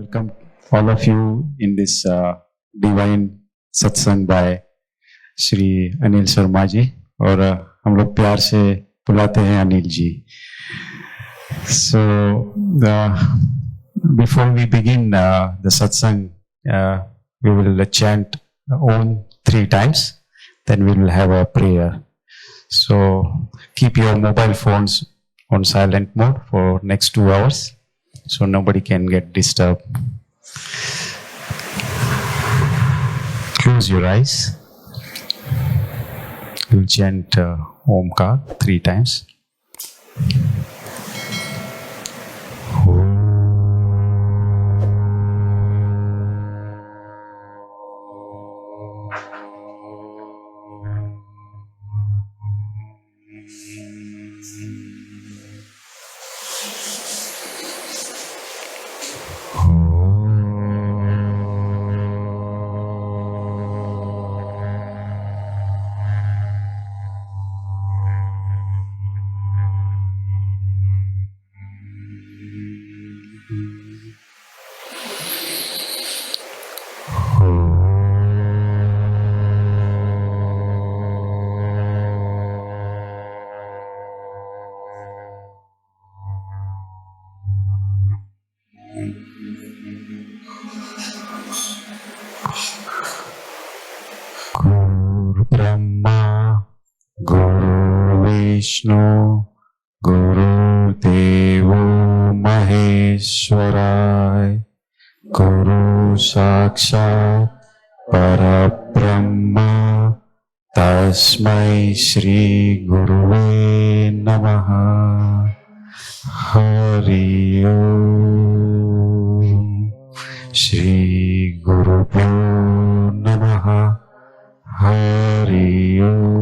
welcome all of you in this divine satsang by Shri Anil Sharma ji, और हम लोग प्यार से बुलाते हैं Anil ji. So before we begin the satsang, we will chant Om 3 times, then we will have a prayer. So keep your mobile phones on silent mode for next 2 hours, so nobody can get disturbed. Close your eyes. We'll chant Omkar 3 times. Guru Brahma, Guru Vishnu, Guru Devo Maheshwarai, Guru Sakshat Parabrahma, Tasmai Shri Guruve Namaha. Hari Om. Shri Gurubhyo Namaha. Hari Om.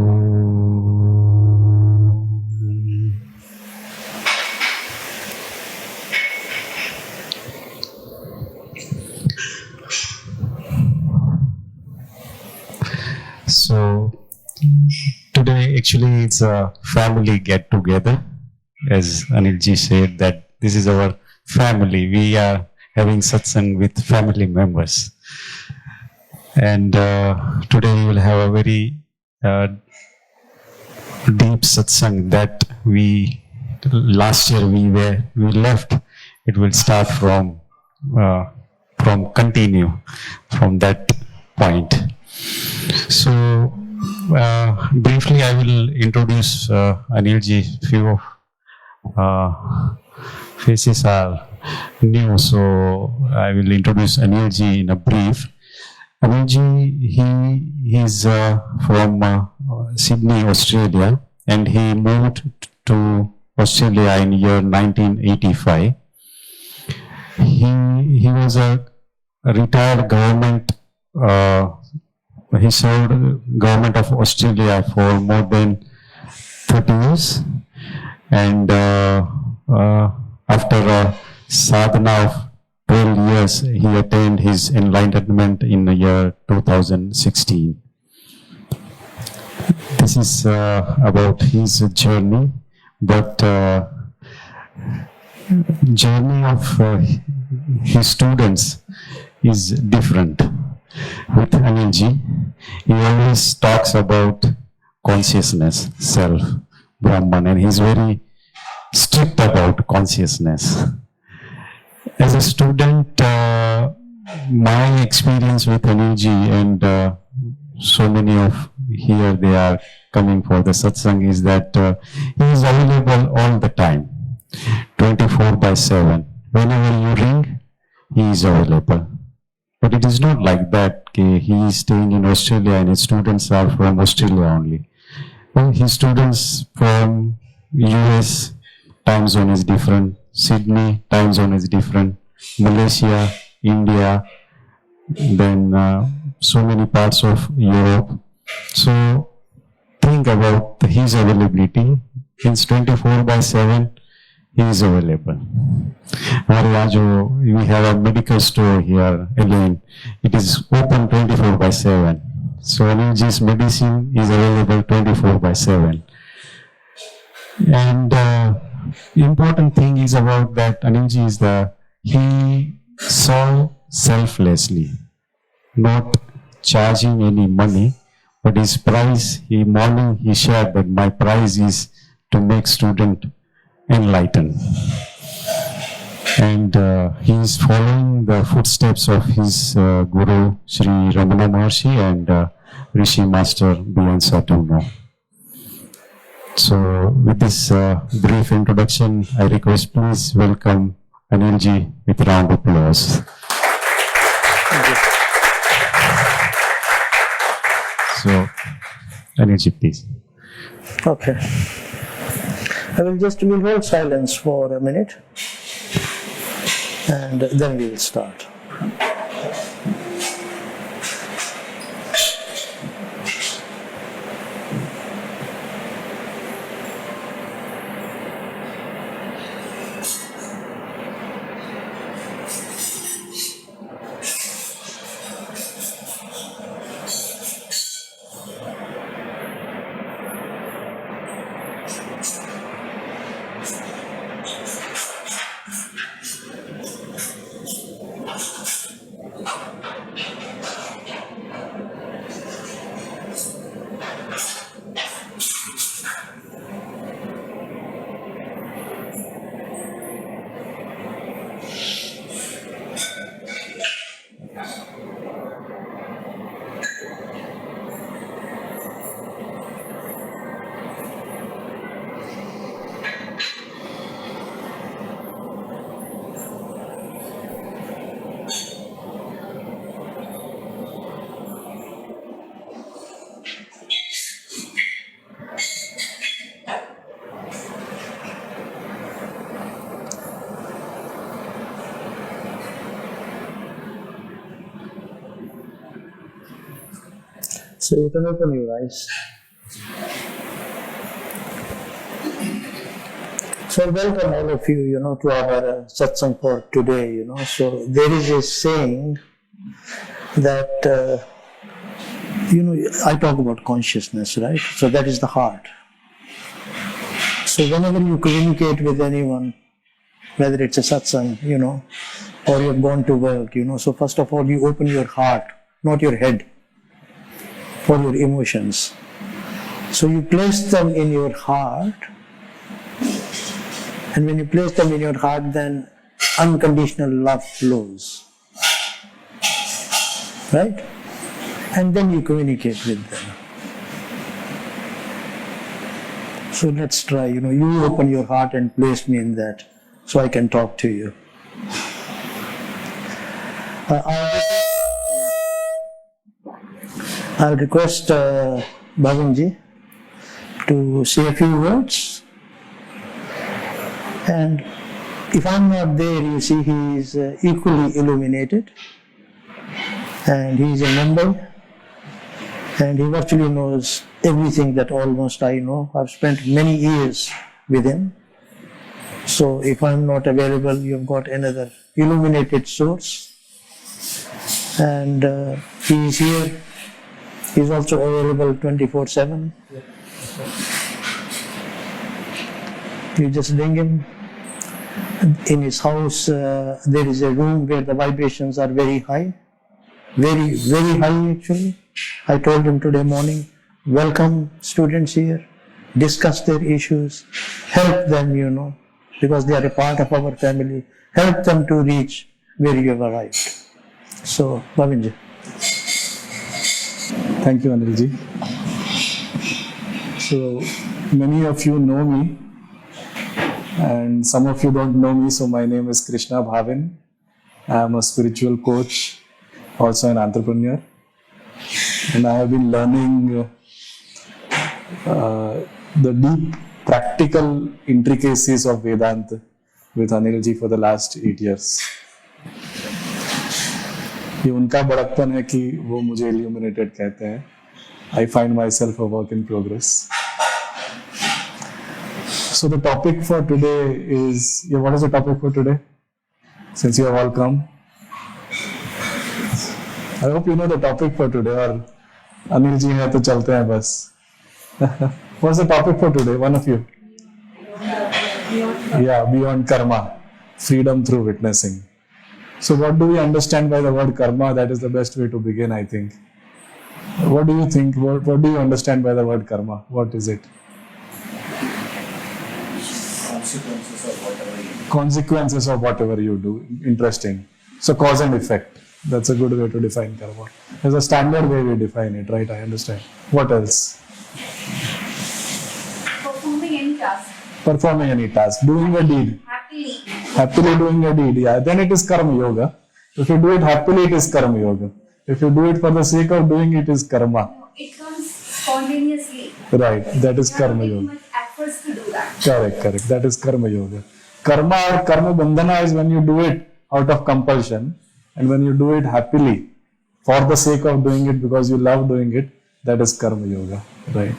So today actually it's a family get together. As Anil ji said that this is our family. We are having satsang with family members. And today we will have a very deep satsang that last year we left. It will start from continue from that point. So briefly I will introduce Anil ji. Few of faces are new, so I will introduce Anil ji in a brief. Anil ji, he is from Sydney, Australia, and he moved to Australia in year 1985. He was a retired government. He served government of Australia for more than 30 years. And after sadhana of 12 years, he attained his enlightenment in the year 2016. This is about his journey, but journey of his students is different. With Anil ji, he always talks about consciousness, self, Brahman, and he's very strict about consciousness. As a student, my experience with Anil ji and so many of here they are coming for the satsang is that he is available all the time, 24/7. Whenever you ring, he is available. But it is not like that. He is staying in Australia and his students are from Australia only. Well, his students from US, time zone is different. Sydney, time zone is different. Malaysia, India, then so many parts of Europe. So think about his availability. It's 24/7. He is available. We have a medical store here again. It is open 24/7. So Anilji's medicine is available 24/7. And important thing is about that Anilji is he serve selflessly, not charging any money, but his price, he shared that my price is to make student enlightened. And he is following the footsteps of his guru, Sri Ramana Maharshi and Rishi Master Beyond Satuno. So with this brief introduction, I request please welcome Anil ji with a round of applause. So, Anil ji, please. Okay. We'll hold silence for a minute and then we will start. So you can open your eyes. So welcome all of you, to our satsang for today, So there is a saying that, I talk about consciousness, right? So that is the heart. So whenever you communicate with anyone, whether it's a satsang, or you've gone to work, so first of all you open your heart, not your head, for your emotions. So you place them in your heart, and when you place them in your heart, then unconditional love flows, right? And then you communicate with them. So let's try, you open your heart and place me in that, so I can talk to you. I'll request Bhavanji to say a few words. And if I'm not there, you see, he is equally illuminated. And he is in Mumbai. And he virtually knows everything that almost I know. I've spent many years with him. So if I'm not available, you've got another illuminated source. And he is here. He's also available 24/7. You just bring him. In his house, there is a room where the vibrations are very high. Very, very high actually. I told him today morning, welcome students here, discuss their issues, help them, because they are a part of our family. Help them to reach where you have arrived. So, Bhavinji. Thank you, Anilji. So, many of you know me, and some of you don't know me. So, my name is Krishna Bhavin. I am a spiritual coach, also an entrepreneur, and I have been learning the deep practical intricacies of Vedanta with Anilji for the last 8 years. ये उनका बड़कपन है कि वो मुझे illuminated कहते हैं. I find myself a work in progress. So the topic for today is, what is the topic for today? Since you have all come. I hope you know the topic for today, or Anil ji hai to chalte hain bas. What's the topic for today? One of you. Yeah, beyond karma. Freedom through witnessing. So what do we understand by the word karma? That is the best way to begin, I think. What do you think? What do you understand by the word karma? What is it? Consequences of whatever you do. Interesting. So cause and effect. That's a good way to define karma. There's a standard way we define it, right? I understand. What else? Performing any task. Performing any task. Doing a deed. Happily. Happily doing a deed. Yeah. Then it is karma yoga. If you do it happily, it is karma yoga. If you do it for the sake of doing it, is karma. No, it comes spontaneously. Right. That is You karma have to yoga. take much efforts to do that. Correct. That is karma yoga. Karma or karma bandhana is when you do it out of compulsion, and when you do it happily for the sake of doing it because you love doing it, that is karma yoga. Right.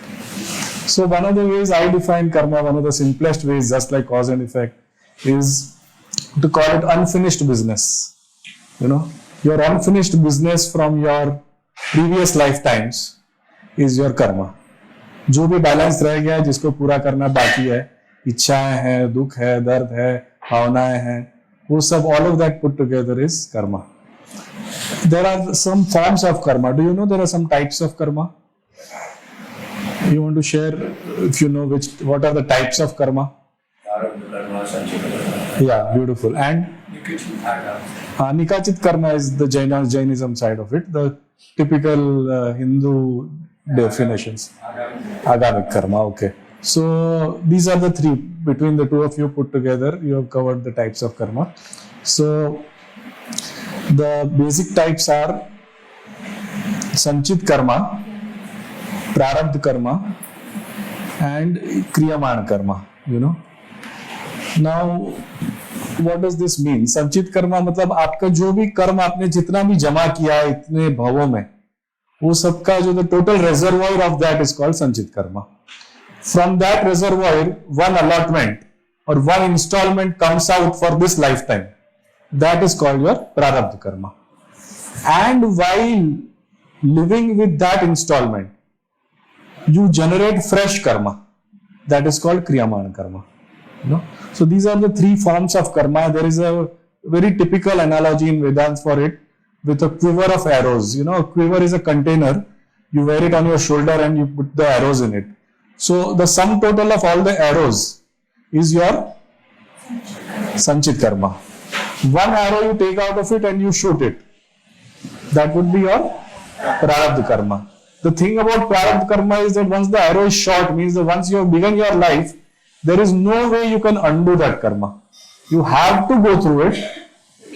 So one of the ways I define karma, one of the simplest ways, just like cause and effect, is to call it unfinished business. You know, your unfinished business from your previous lifetimes is your karma. जो भी balance रह गया है, जिसको पूरा करना बाकी है, इच्छाएं हैं, दुख है, दर्द है, भावनाएं हैं, वो सब, all of that put together is karma. There are some forms of karma. Do you know there are some types of karma? You want to share, if you know what are the types of karma? Yeah, beautiful. And Nikachit karma is the Jainism side of it. The typical Hindu definitions. Agamic karma, okay. So these are the three. Between the two of you put together, you have covered the types of karma. So the basic types are Sanchit karma, Prarabdha karma, and Kriyaman karma, you know. Now, what does this mean? संचित कर्मा मतलब आपका जो भी कर्म आपने जितना भी जमा किया है इतने भावों में, वो सबका जो the total reservoir of that is called संचित Karma. From that reservoir, one allotment or one installment comes out for this lifetime. That is called your prarabdha karma. And while living with that installment, you generate fresh karma. That is called kriyamana karma. You know? So these are the three forms of karma. There is a very typical analogy in Vedanta for it with a quiver of arrows. You know, a quiver is a container. You wear it on your shoulder and you put the arrows in it. So the sum total of all the arrows is your sanchit karma. One arrow you take out of it and you shoot it. That would be your prarabdha karma. The thing about prarabdha karma is that once the arrow is shot, means that once you have begun your life, there is no way you can undo that karma. You have to go through it.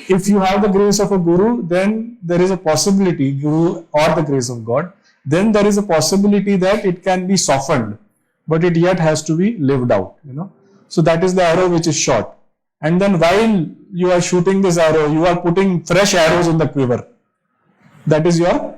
If you have the grace of a guru, then there is a possibility, guru or the grace of God, then there is a possibility that it can be softened, but it yet has to be lived out, you know. So that is the arrow which is shot. And then while you are shooting this arrow, you are putting fresh arrows in the quiver. That is your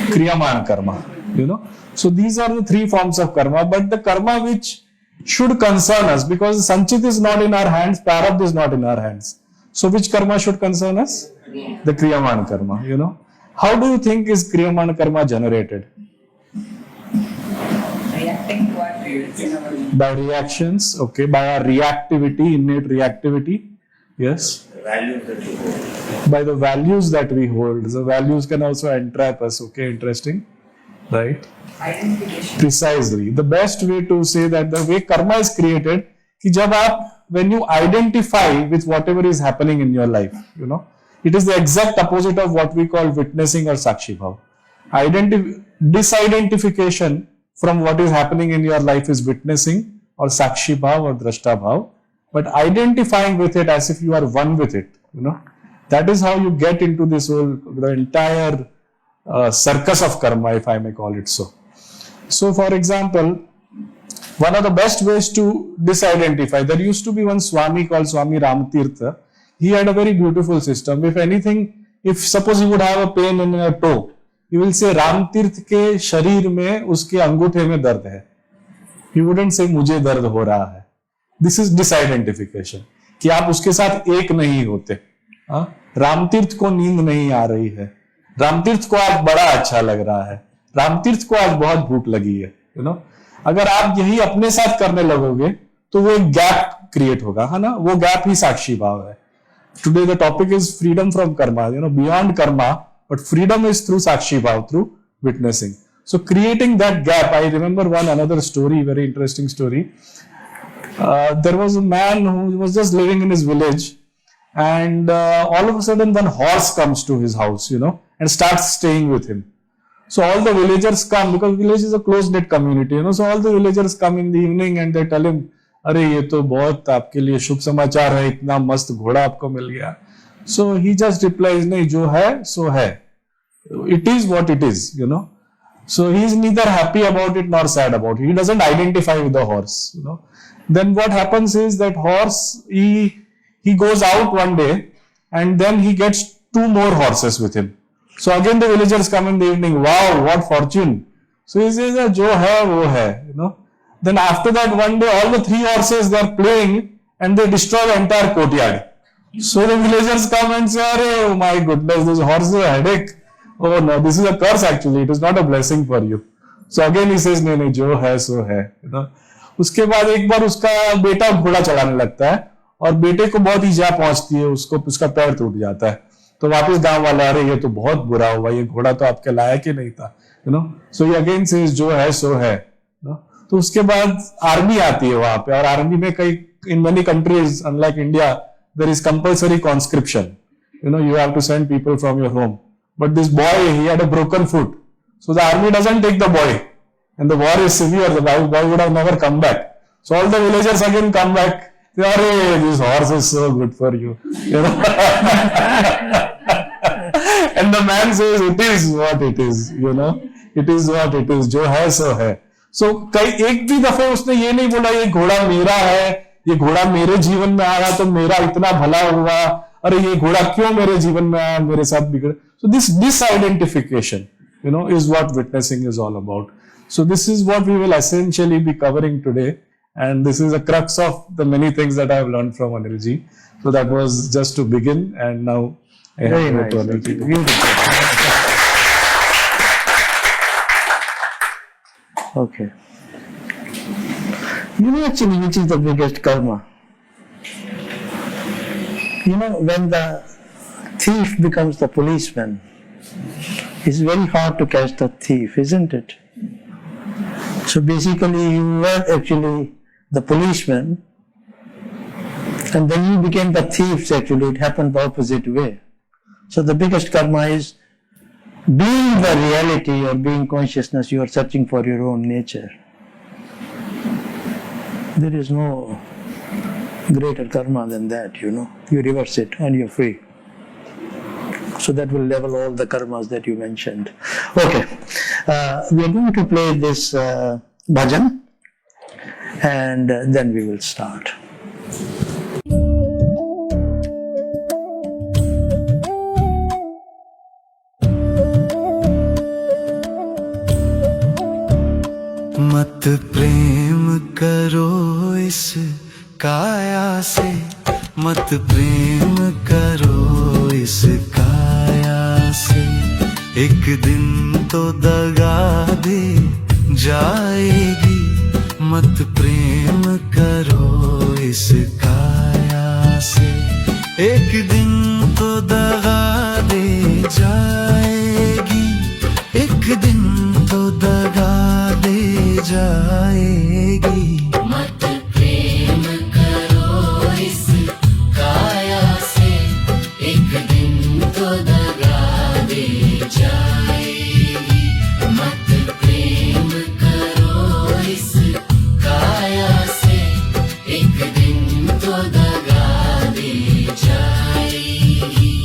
kriyaman karma, you know. So these are the three forms of karma, but the karma which should concern us, because sanchit is not in our hands, prarabdha is not in our hands. So which karma should concern us? The kriyaman karma, you know. How do you think is kriyaman karma generated? Reacting to our feelings in our life. By reactions, okay, by our reactivity, innate reactivity, yes. Values that you hold. By the values that we hold. The values can also entrap us, okay, interesting, right? Identification. Precisely. The best way to say that the way karma is created, कि जब आप, when you identify with whatever is happening in your life, you know, it is the exact opposite of what we call witnessing or sakshi bhav. Disidentification from what is happening in your life is witnessing or sakshi bhav or drashta bhav, but identifying with it as if you are one with it, you know, that is how you get into this whole, the entire circus of karma, if I may call it so. So, for example, one of the best ways to disidentify, there used to be one Swami called Swami Ramatirtha. He had a very beautiful system. If anything, if suppose he would have a pain in a toe, he will say Ramatirth के शरीर में उसके अंगूठे में दर्द है. He wouldn't say मुझे दर्द हो रहा है. This is disidentification. कि आप उसके साथ एक नहीं होते. रामतीर्थ को नींद नहीं आ रही है. रामतीर्थ को आज बड़ा अच्छा लग रहा है. रामतीर्थ को आज बहुत भूख लगी है. You know? अगर आप यही अपने साथ करने लगोगे तो वो एक गैप क्रिएट होगा, है ना. वो गैप ही साक्षी भाव है. today the topic is freedom from karma, beyond karma, but freedom is through Sakshi Bhav, through witnessing. So creating that gap, I remember another story, very interesting story. There was a man who was just living in his village, and all of a sudden one horse comes to his house, and starts staying with him. So all the villagers come, because village is a close-knit community, so all the villagers come in the evening and they tell him, अरे ये तो बहुत आपके लिए शुभ समाचार है, इतना मस्त घोड़ा आपको मिल गया. So he just replies, नहीं, जो है सो है. It is what it is, So he is neither happy about it nor sad about it. He doesn't identify with the horse, Then what happens is that horse, he goes out one day and then he gets 2 more horses with him. So again the villagers come in the evening, wow, what fortune. So he says, jo hai, wo hai, Then after that one day all the 3 horses, they are playing and they destroy the entire courtyard. So the villagers come and say, oh my goodness, this horse is a headache. Oh no, this is a curse actually, it is not a blessing for you. So again he says, नहीं, जो है सो है, उसके बाद एक बार उसका बेटा घोड़ा चलाने लगता है और बेटे को बहुत ईजा पहुंचती है, उसका पैर टूट जाता है. तो वापस गांव वाला, अरे ये तो बहुत बुरा हुआ, ये घोड़ा तो आपके लायक ही नहीं था, सो ये अगेन सेज जो है सो है. तो उसके बाद आर्मी आती है वहां पे, और आर्मी में कई, in many countries unlike India, there is compulsory conscription, you have to send people from your home. But this boy, he had a broken foot, so the army doesn't take the boy, and the war is severe, the boy would have never come back. So all the villagers again come back. This horse is so good for you, And the man says, it is what it is, it is what it is, जो है सो है. So एक भी दफे उसने ये नहीं बोला ये घोड़ा मेरा है, ये घोड़ा मेरे जीवन में आया तो मेरा इतना भला हुआ, अरे ये घोड़ा क्यों मेरे जीवन में आया, मेरे साथ बिगड़. So this disidentification, is what witnessing is all about. So this is what we will essentially be covering today. And this is a crux of the many things that I have learned from Anil ji. So that was just to begin, and now I have to go to Anil ji. Okay. Actually, which is the biggest karma? When the thief becomes the policeman, it's very hard to catch the thief, isn't it? So basically, you were actually the policeman, and then you became the thieves. Actually, it happened the opposite way. So the biggest karma is being the reality or being consciousness. You are searching for your own nature. There is no greater karma than that, You reverse it and you're free. So that will level all the karmas that you mentioned. Okay, we are going to play this bhajan, and then we will start. मत प्रेम करो इस काया से, मत प्रेम करो इस काया से, एक दिन तो दगा दे जाएगी, मत प्रेम करो इस काया से, एक दिन तो दगा दे जाएगी, एक दिन तो दगा दे जाएगी. मत प्रेम करो इस काया से, एक दिन तो दगा दे जाएगी, मत प्रेम करो इस काया से, एक दिन तो दगा दे जाएगी.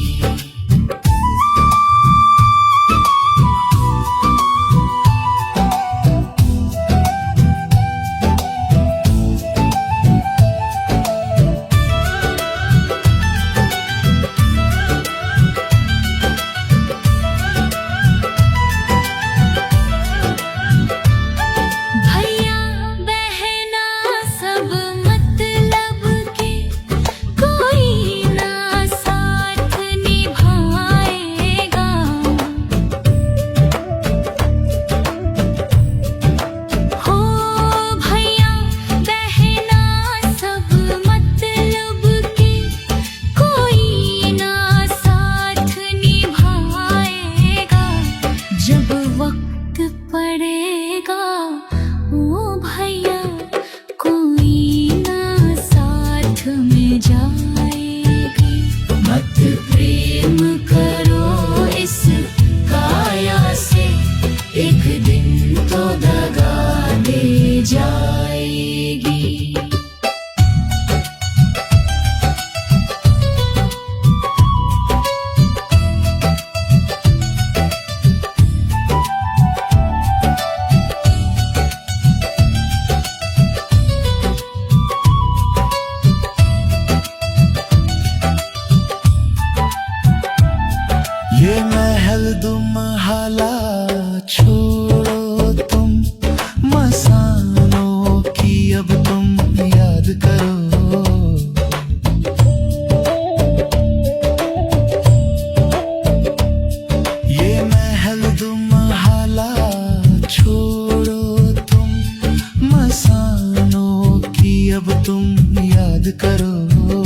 इंसानों की अब तुम याद करो।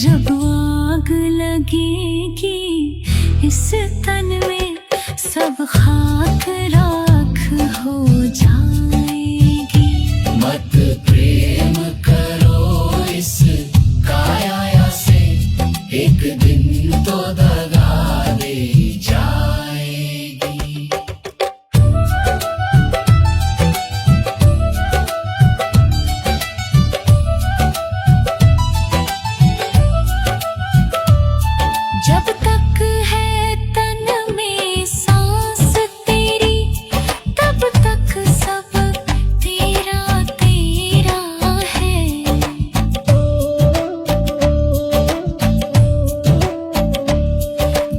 जब आग लगेगी इस तन में सब खाक राख हो जाएगी। मत प्रेम करो इस काया से, एक दिन तो दगा दे जाएगी। जब तक है तन में सांस तेरी, तब तक सब तेरा तेरा है।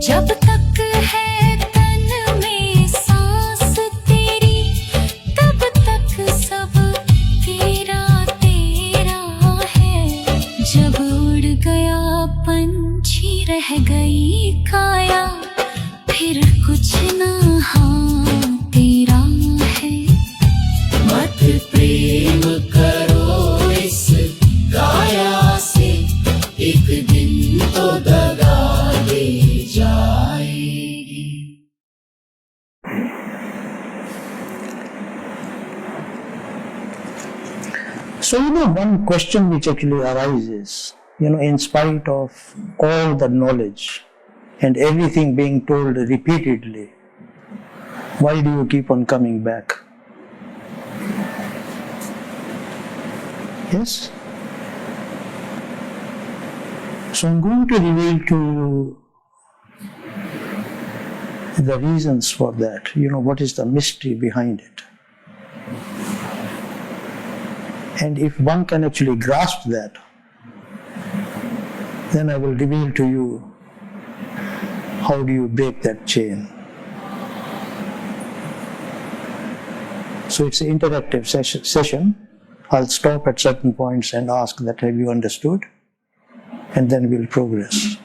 जब तक है तन में सांस तेरी, तब तक सब तेरा तेरा है। जब उड़ गया पंछी रह गई काया, फिर कुछ ना हाँ तेरा है। मत प्रेम करो इस काया से, एक दिन तो दगा दे जाएगी। So, one question which actually arises, in spite of all the knowledge and everything being told repeatedly, why do you keep on coming back? Yes? So, I'm going to reveal to you the reasons for that, what is the mystery behind it. And if one can actually grasp that, then I will reveal to you how do you break that chain. So it's an interactive session. I'll stop at certain points and ask that have you understood, and then we'll progress.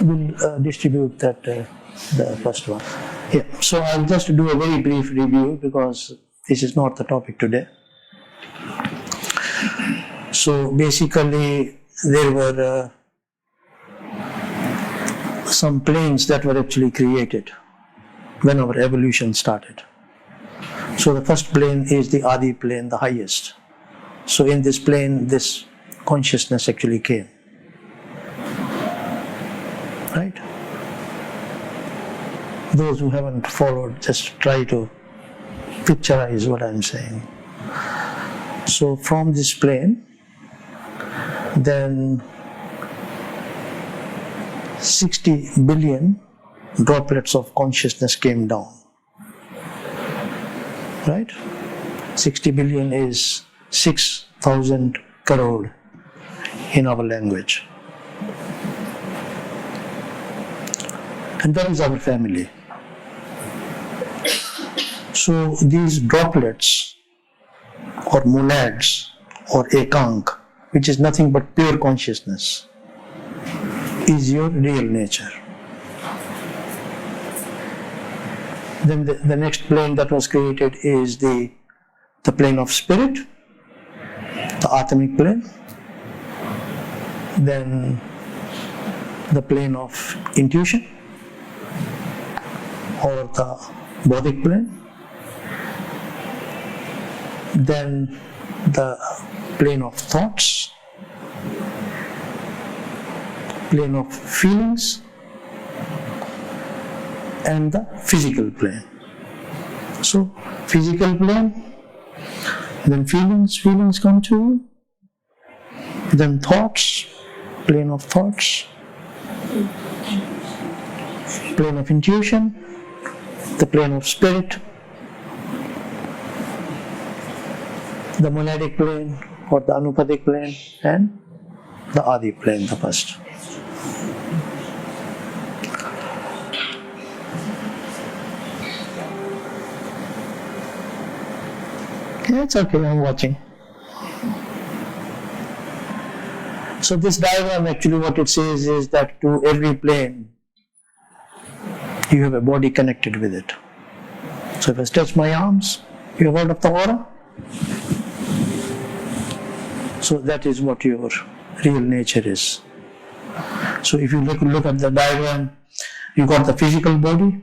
We'll distribute that, the first one. Yeah, so I'll just do a very brief review because this is not the topic today. So basically, there were some planes that were actually created when our evolution started. So the first plane is the Adi plane, the highest. So in this plane, this consciousness actually came. Right? Those who haven't followed, just try to picturize what I'm saying. So from this plane, then 60 billion droplets of consciousness came down. Right? 60 billion is 6,000 crore in our language. And that is our family. So these droplets or monads or ekank, which is nothing but pure consciousness, is your real nature. Then the next plane that was created is the plane of spirit, the atomic plane. Then the plane of intuition or the bodic plane. Then the plane of thoughts, plane of feelings, and the physical plane. So, physical plane, then feelings come to you, then thoughts, plane of thoughts, plane of intuition, the plane of spirit, the monadic plane or the anupadic plane, and the adi plane, the first. Yeah, it's okay, I'm watching. So this diagram, actually what it says is that to every plane you have a body connected with it. So if I stretch my arms, you have heard of the aura? So that is what your real nature is. So if you look at the diagram, you got the physical body,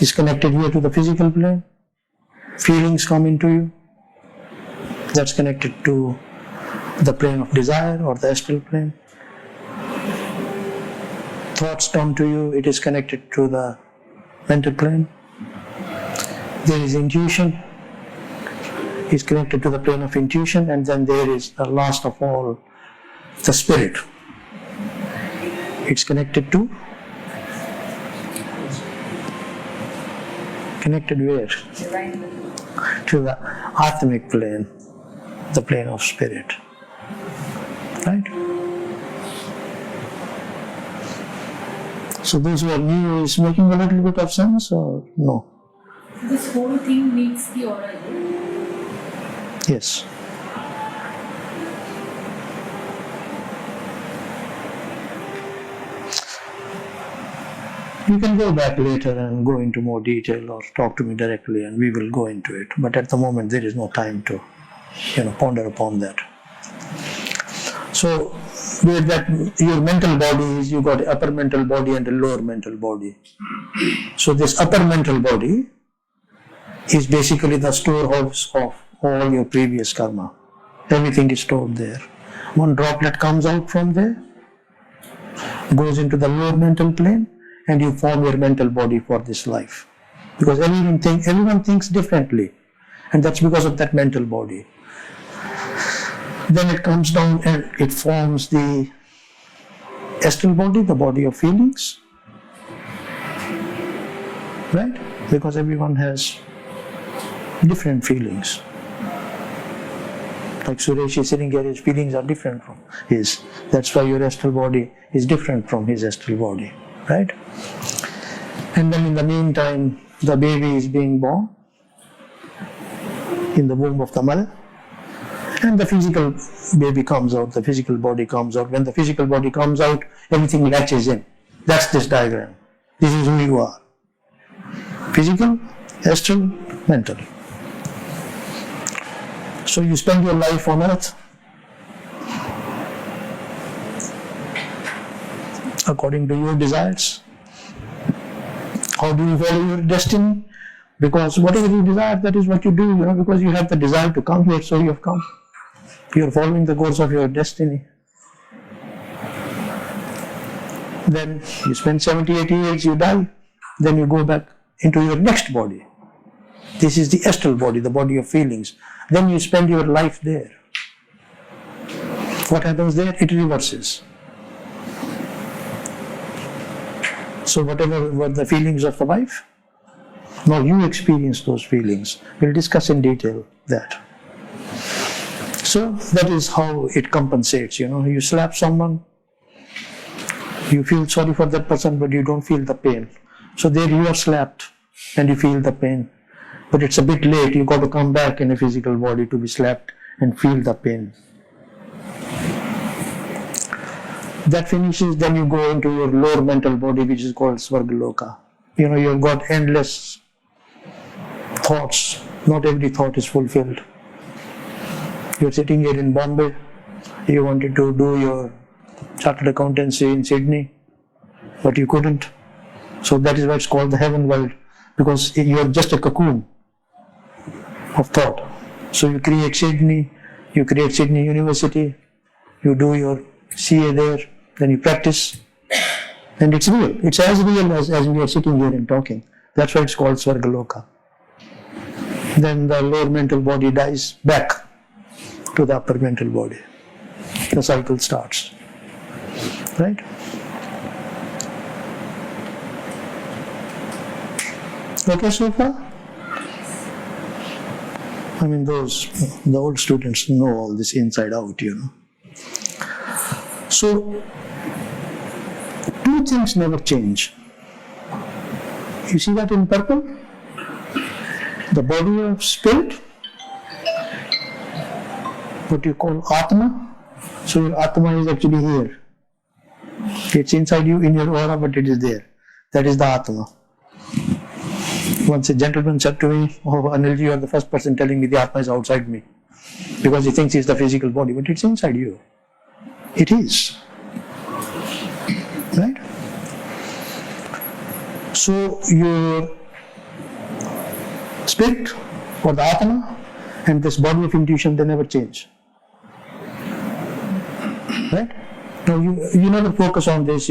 is connected here to the physical plane. Feelings come into you, that's connected to the plane of desire or the astral plane. Thoughts come to you, it is connected to the mental plane. There is intuition, is connected to the plane of intuition, and then there is the last of all, the spirit. It's connected to? Connected where? To the Atmic plane, the plane of spirit. Right? So those who are new, is making a little bit of sense or no? This whole thing makes the aura. Yes. You can go back later and go into more detail or talk to me directly and we will go into it. But at the moment there is no time to, ponder upon that. So with that, your mental body is, you got upper mental body and a lower mental body. So this upper mental body is basically the storehouse of all your previous karma. Everything is stored there. One droplet comes out from there, goes into the lower mental plane, and you form your mental body for this life. Because everyone thinks differently, and that's because of that mental body. Then it comes down and it forms the astral body, the body of feelings. Right? Because everyone has different feelings. Like Suresh is sitting here, his feelings are different from his. That's why your astral body is different from his astral body. Right? And then in the meantime, the baby is being born in the womb of the mother, and the physical baby comes out, the physical body comes out. When the physical body comes out, everything latches in. That's this diagram. This is who you are. Physical, astral, mental. So you spend your life on earth according to your desires. How do you follow your destiny? Because whatever you desire, that is what you do, because you have the desire to come here, so you have come. You are following the course of your destiny. Then you spend 70, 80 years, you die. Then you go back into your next body. This is the astral body, the body of feelings. Then you spend your life there. What happens there? It reverses. So whatever were the feelings of the wife, now you experience those feelings. We'll discuss in detail that. So that is how it compensates. You slap someone, you feel sorry for that person, but you don't feel the pain. So there you are slapped and you feel the pain. But it's a bit late, you got to come back in a physical body to be slapped and feel the pain. That finishes, then you go into your lower mental body, which is called Svargaloka. You've got endless thoughts. Not every thought is fulfilled. You're sitting here in Bombay, you wanted to do your chartered accountancy in Sydney, but you couldn't. So that is why it's called the heaven world, because you're just a cocoon of thought. So you create Sydney University, you do your CA there, then you practice, and it's real. It's as real as we are sitting here and talking. That's why it's called Svargaloka. Then the lower mental body dies back to the upper mental body. The cycle starts. Right? Okay so far? The old students know all this inside out, So, two things never change. You see that in purple? The body of spirit, what you call Atma. So your Atma is actually here. It's inside you in your aura, but it is there. That is the Atma. Once a gentleman said to me, "Oh, Anil, you are the first person telling me the Atma is outside me." Because he thinks it's the physical body, but it's inside you. It is. Right? So your spirit or the Atma and this body of intuition, they never change. Right? Now you never focus on this,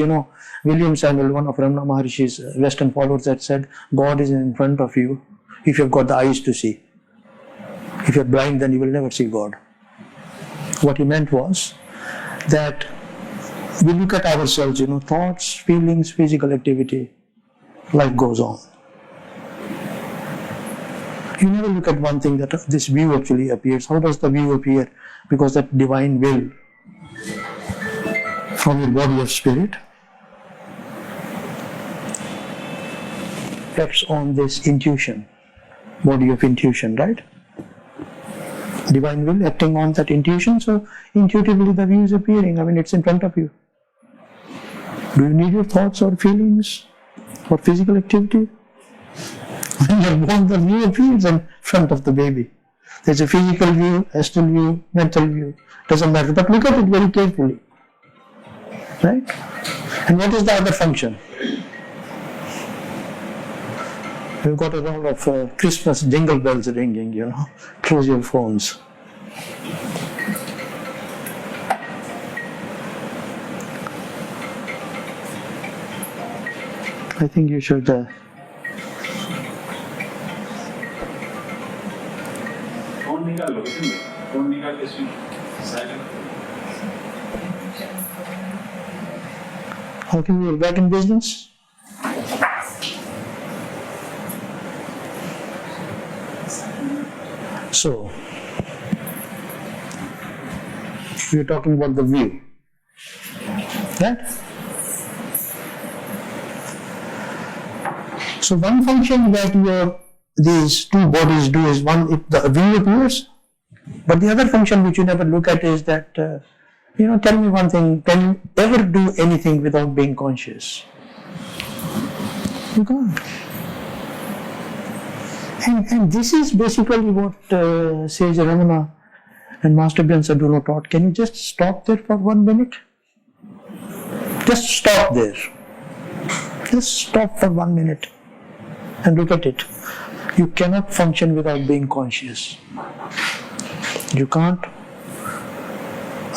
William Samuel, one of Ramana Maharishi's Western followers, had said, God is in front of you if you've got the eyes to see. If you're blind, then you will never see God. What he meant was that we look at ourselves, thoughts, feelings, physical activity, life goes on. You never look at one thing that this view actually appears. How does the view appear? Because that divine will from your body of spirit acts on this intuition, body of intuition, right? Divine will acting on that intuition, so intuitively the view is appearing. It's in front of you. Do you need your thoughts or feelings or physical activity? When you're born, the view appears in front of the baby. There's a physical view, astral view, mental view. Doesn't matter, but look at it very carefully. Right? And what is the other function? We've got a round of Christmas jingle bells ringing, Close your phones. I think you should... phone निकाल लो किसी में phone निकाल के silent Okay, we're back in business. So, we're talking about the view. Right? So one function that these two bodies do is one, if the view appears, but the other function which you never look at is that, tell me one thing, can you ever do anything without being conscious? You can't. And this is basically what Sage Ramana and Master Bhyansadhula taught. Can you just stop there for 1 minute? Just stop there. Just stop for 1 minute and look at it. You cannot function without being conscious. You can't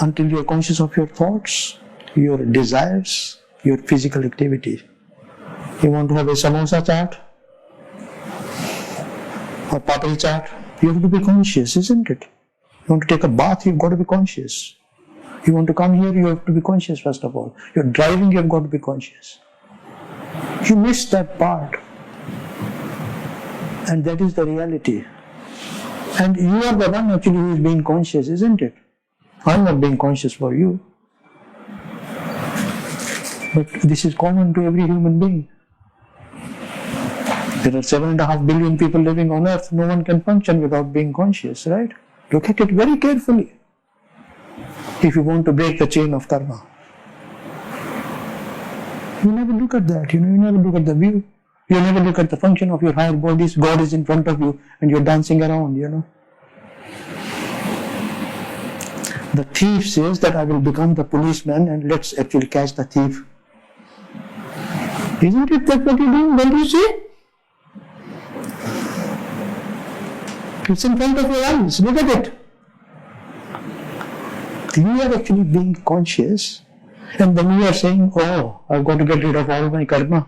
until you're conscious of your thoughts, your desires, your physical activity. You want to have a samosa chaat or papri chaat, you have to be conscious, isn't it? You want to take a bath, you've got to be conscious. You want to come here, you have to be conscious first of all. You're driving, you've got to be conscious. You miss that part. And that is the reality. And you are the one actually who is being conscious, isn't it? I'm not being conscious for you. But this is common to every human being. There are 7.5 billion people living on earth. No one can function without being conscious, right? Look at it very carefully if you want to break the chain of karma. You never look at that, you never look at the view. You never look at the function of your higher bodies. God is in front of you and you're dancing around, The thief says that I will become the policeman and let's actually catch the thief. Isn't it that what you're doing? Don't you see? It's in front of your eyes. Look at it. You are actually being conscious and then you are saying, oh, I've got to get rid of all my karma.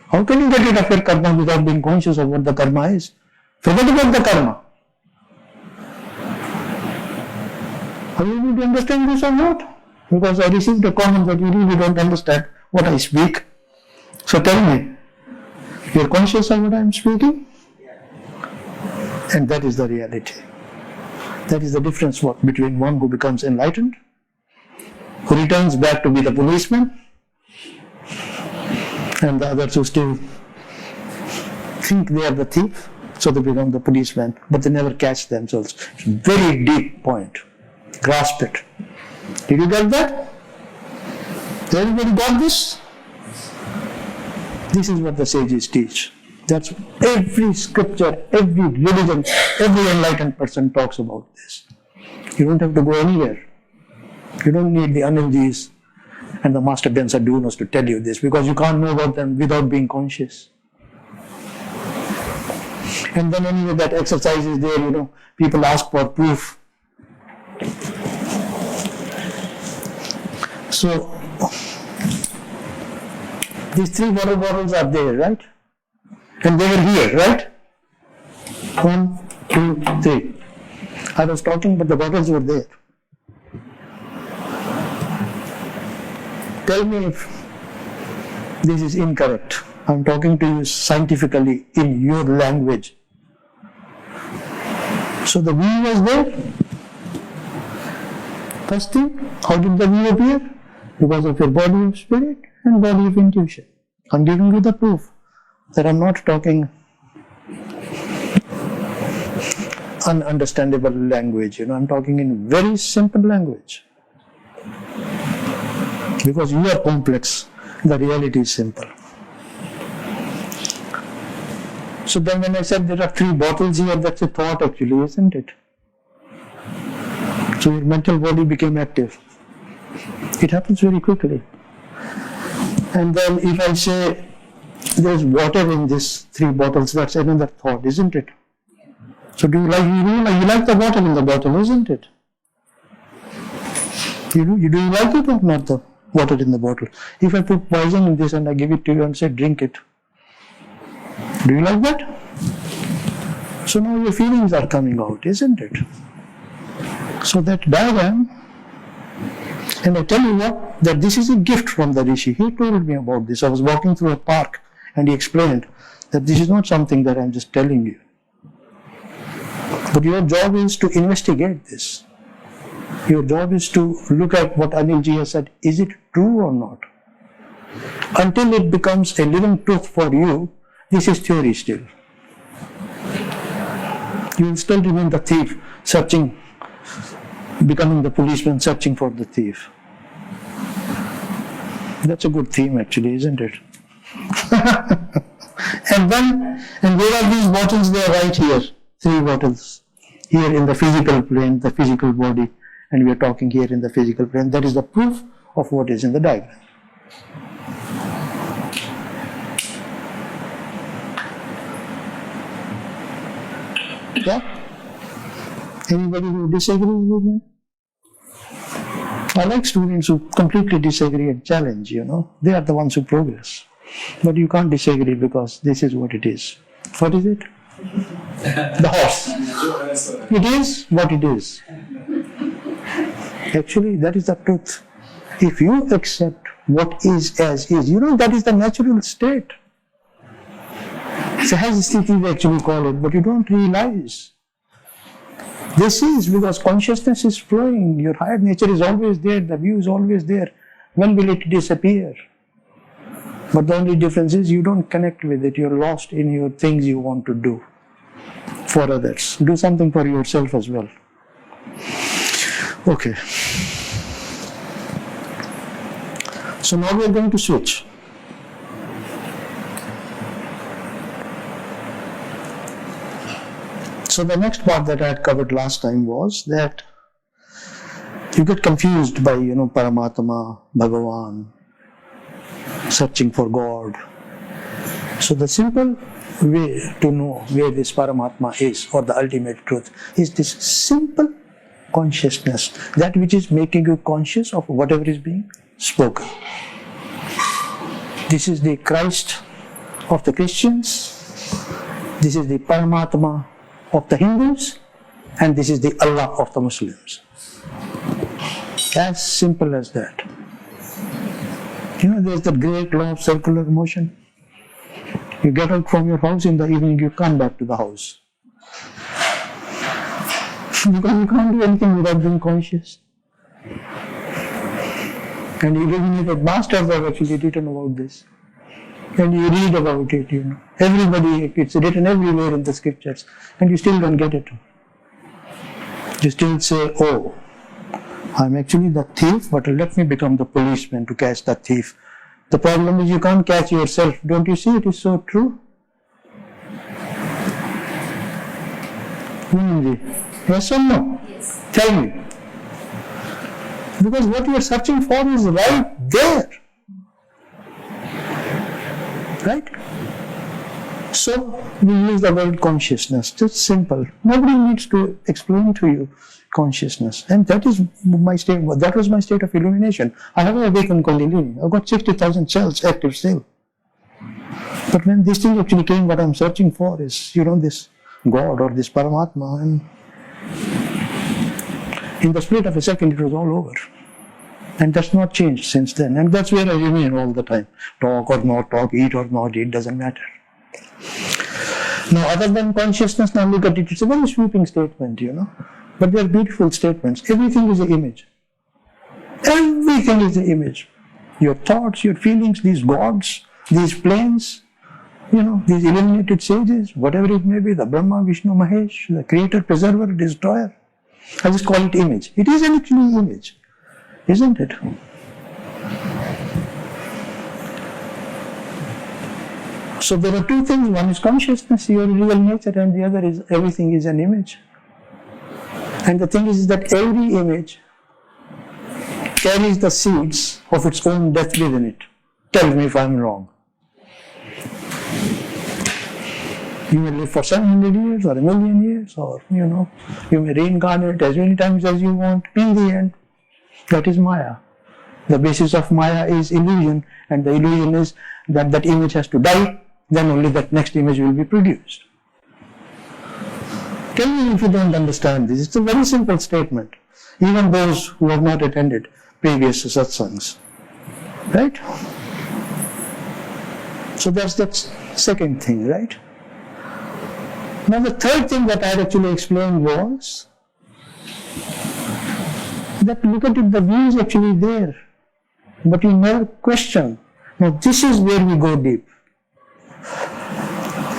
How can you get rid of your karma without being conscious of what the karma is? Forget about the karma. Are you able to understand this or not? Because I received a comment that you really don't understand what I speak. So tell me, you're conscious of what I'm speaking? And that is the reality. That is the difference between one who becomes enlightened, who returns back to be the policeman, and the others who still think they are the thief, so they become the policeman, but they never catch themselves. It's a very deep point. Grasp it. Did you get that? Everybody got this? This is what the sages teach. That's every scripture, every religion, every enlightened person talks about this. You don't have to go anywhere. You don't need the Anil's and the Master Densadunos to tell you this, because you can't know about them without being conscious. And then anyway, that exercise is there, people ask for proof. So, these 3 water bottles are there, right? And they were here, right? 1, 2, 3. I was talking, but the bottles were there. Tell me if this is incorrect. I'm talking to you scientifically in your language. So the wheel was there. First thing, how did the wheel appear? Because of your body of spirit and body of intuition. I'm giving you the proof that I'm not talking ununderstandable language. I'm talking in very simple language. Because you are complex, the reality is simple. So then when I said there are 3 bottles here, that's a thought actually, isn't it? So your mental body became active. It happens very quickly. And then if I say there's water in these 3 bottles, that's another thought, isn't it? So do you like the water in the bottle, isn't it? Do you like it or not, the water in the bottle? If I put poison in this and I give it to you and say drink it, do you like that? So now your feelings are coming out, isn't it? So that diagram, and I tell you what, that this is a gift from the Rishi. He told me about this. I was walking through a park and he explained that this is not something that I'm just telling you. But your job is to investigate this. Your job is to look at what Anil ji has said. Is it true or not? Until it becomes a living truth for you, this is theory still. You will still remain the thief, searching, becoming the policeman, searching for the thief. That's a good theme actually, isn't it? And where are these bottles? They are right here. 3 bottles. Here in the physical plane, the physical body, and we are talking here in the physical plane. That is the proof of what is in the diagram. Yeah? Anybody who disagrees with me? I like students who completely disagree and challenge, They are the ones who progress. But you can't disagree because this is what it is. What is it? The horse. It is what it is. Actually, that is the truth. If you accept what is as is, that is the natural state. Sahaj-sthiti we actually call it, but you don't realize. This is because consciousness is flowing, your higher nature is always there, the view is always there. When will it disappear? But the only difference is you don't connect with it, you're lost in your things you want to do for others. Do something for yourself as well. Okay. So now we are going to switch. So the next part that I had covered last time was that you get confused by, Paramatma, Bhagavan, searching for God. So the simple way to know where this Paramatma is, or the ultimate truth, is this simple consciousness, that which is making you conscious of whatever is being spoken. This is the Christ of the Christians, this is the Paramatma of the Hindus, and this is the Allah of the Muslims. As simple as that. There's the great law of circular motion. You get out from your house, in the evening you come back to the house. Because you can't do anything without being conscious. And illuminated masters have actually written about this. And you read about it, Everybody, it's written everywhere in the scriptures. And you still don't get it. You still say, oh, I'm actually the thief, but let me become the policeman to catch the thief. The problem is you can't catch yourself. Don't you see it is so true? Yes or no? Yes. Tell me. Because what you are searching for is right there. Right? So we use the word consciousness. Just simple. Nobody needs to explain to you consciousness. And that is my state. That was my state of illumination. I haven't awakened Kundalini. I've got 60,000 cells active still. But when this thing actually came, what I'm searching for is, this God or this Paramatma, and in the split of a second it was all over. And that's not changed since then. And that's where I remain all the time. Talk or not talk, eat or not eat, doesn't matter. Now, other than consciousness, now look at it. It's a very sweeping statement, But they're beautiful statements. Everything is an image. Everything is an image. Your thoughts, your feelings, these gods, these planes, these illuminated sages, whatever it may be, the Brahma, Vishnu, Mahesh, the creator, preserver, destroyer. I just call it image. It is actually image, isn't it? So there are two things. One is consciousness, your real nature, and the other is everything is an image. And the thing is that every image carries the seeds of its own death within it. Tell me if I'm wrong. You may live for 700 years or 1,000,000 years, or you may reincarnate as many times as you want. In the end, that is Maya. The basis of Maya is illusion, and the illusion is that that image has to die, then only that next image will be produced. Tell me if you don't understand this. It's a very simple statement. Even those who have not attended previous satsangs. Right? So that's the second thing, right? Now the third thing that I had actually explained was that look at it, the view is actually there, but you never question. Now this is where we go deep.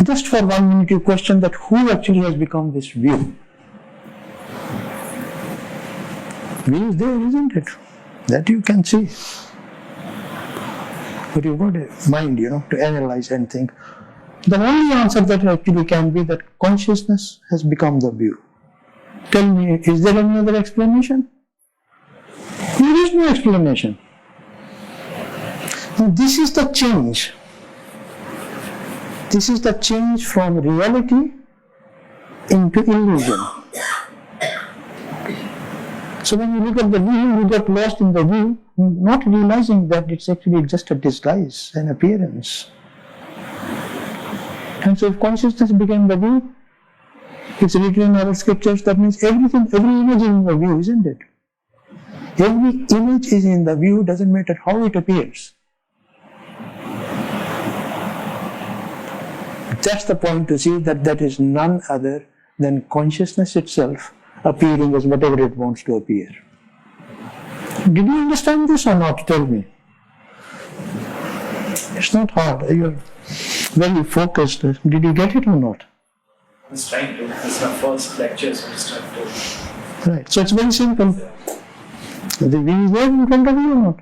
Just for 1 minute you question that who actually has become this view. View is there, isn't it? That you can see. But you've got a mind, to analyze and think. The only answer that actually can be that consciousness has become the view. Tell me, is there any other explanation? There is no explanation. Now, this is the change. This is the change from reality into illusion. So when you look at the view, you get lost in the view, not realizing that it's actually just a disguise, an appearance. And so if consciousness became the view, it's written in our scriptures, that means everything, every image is in the view, isn't it? Every image is in the view, doesn't matter how it appears. That's the point to see that that is none other than consciousness itself appearing as whatever it wants to appear. Did you understand this or not? Tell me. It's not hard. You're very focused. Did you get it or not? I was trying to. This is my first lecture, so I'm just trying to. Right. So it's very simple. The view is there in front of you or not?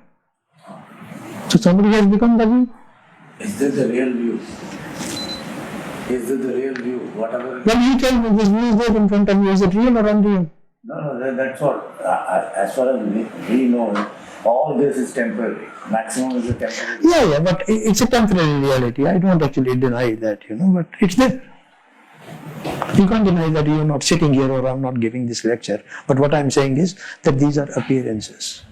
So somebody has become the view. Is this the real view? Is this the real view? Whatever. Well, you tell me, this view is there in front of you. Is it real or unreal? No, that's what. As far as we know, all this is temporary. Maximum is a temporary. Yeah, but it's a temporary reality. I don't actually deny that, but it's there. You can't deny that you're not sitting here or I'm not giving this lecture. But what I'm saying is that these are appearances.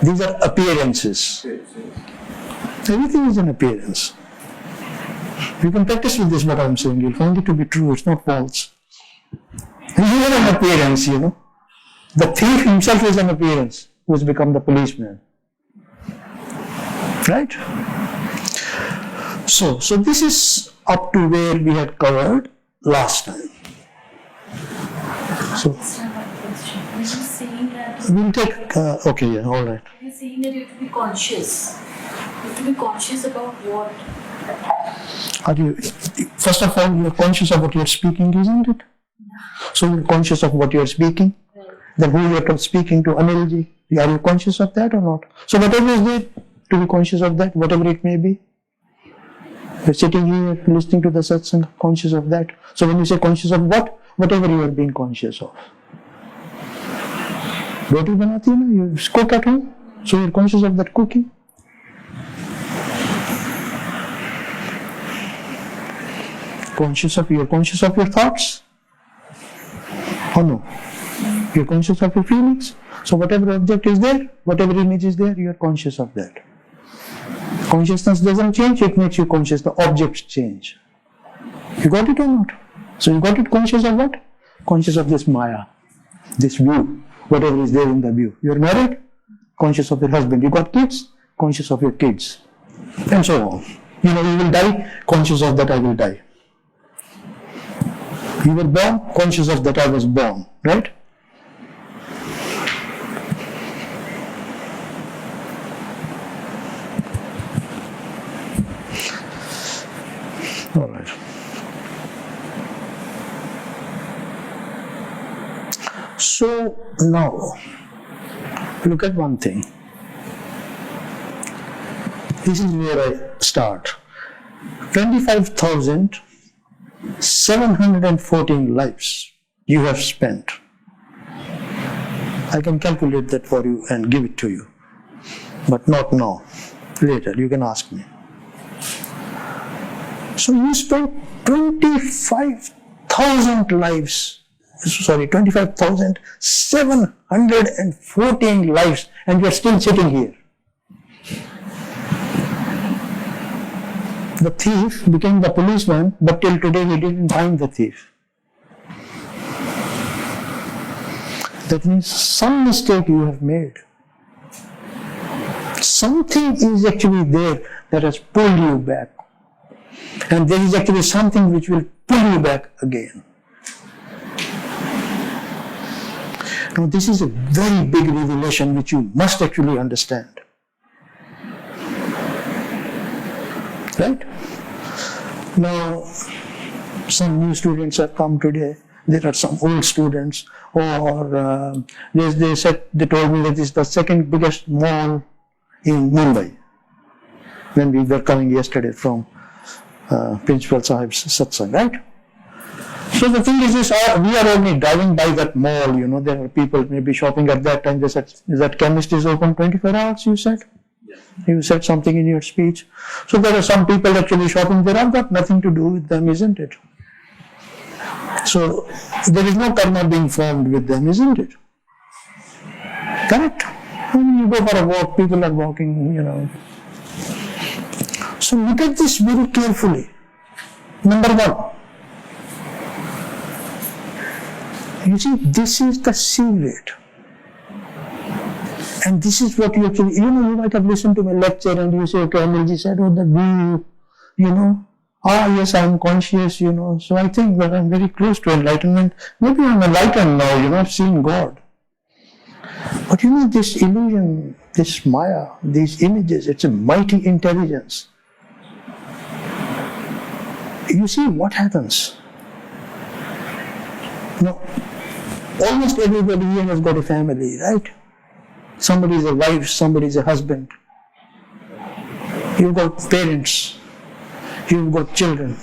These are appearances. Everything is an appearance. You can practice with this, what I'm saying. You'll find it to be true. It's not false. And you are an appearance, The thief himself is an appearance who has become the policeman. Right? So this is up to where we had covered last time. So When you're saying that, we'll take, all right. you're saying that you have to be conscious. You have to be conscious about what? First of all, you're conscious of what you're speaking, isn't it? So you're conscious of what you're speaking. Then who you're speaking to, Anilji, are you conscious of that or not? So whatever is there, to be conscious of that, whatever it may be. You're sitting here listening to the satsang, conscious of that. So when you say conscious of what? whatever you are being conscious of. Roti banati hai na, you cook at home, so you're conscious of that cooking. You're conscious of your thoughts? Or no? You're conscious of your feelings? So whatever object is there, whatever image is there, you're conscious of that. Consciousness doesn't change, it makes you conscious. The objects change. You got it or not? So you got it conscious of what? Conscious of this Maya, this view, whatever is there in the view. You're married, conscious of your husband. You got kids, conscious of your kids. And so on. You will die, conscious of that I will die. You were born, conscious of that I was born, right? All right. So now, look at one thing. This is where I start. 25,714 lives you have spent. I can calculate that for you and give it to you, but not now. Later, you can ask me. So you spent 25,714 lives, and you are still sitting here. The thief became the policeman, but till today he didn't find the thief. That means some mistake you have made. Something is actually there that has pulled you back. And there is actually something which will pull you back again. Now this is a very big revelation which you must actually understand. Right? Now, some new students have come today. There are some old students, or they told me that this is the second biggest mall in Mumbai. When we were coming yesterday from Principal Sahib's satsang, right? So the thing is this: we are only driving by that mall. There are people maybe shopping at that time. They said, "That chemist is open 24 hours." You said. You said something in your speech. So there are some people actually shopping there. I've got nothing to do with them, isn't it? So there is no karma being formed with them, isn't it? Correct? When you go for a walk, people are walking, So look at this very carefully. Number one. You see, this is the secret. And this is what you actually, you might have listened to my lecture and you say, okay, Anilji said, the view, yes, I'm conscious, so I think that I'm very close to enlightenment. Maybe I'm enlightened now, I've seen God. But this illusion, this Maya, these images, it's a mighty intelligence. You see what happens? Now, almost everybody here has got a family, right? Somebody is a wife, somebody is a husband. You've got parents, you've got children.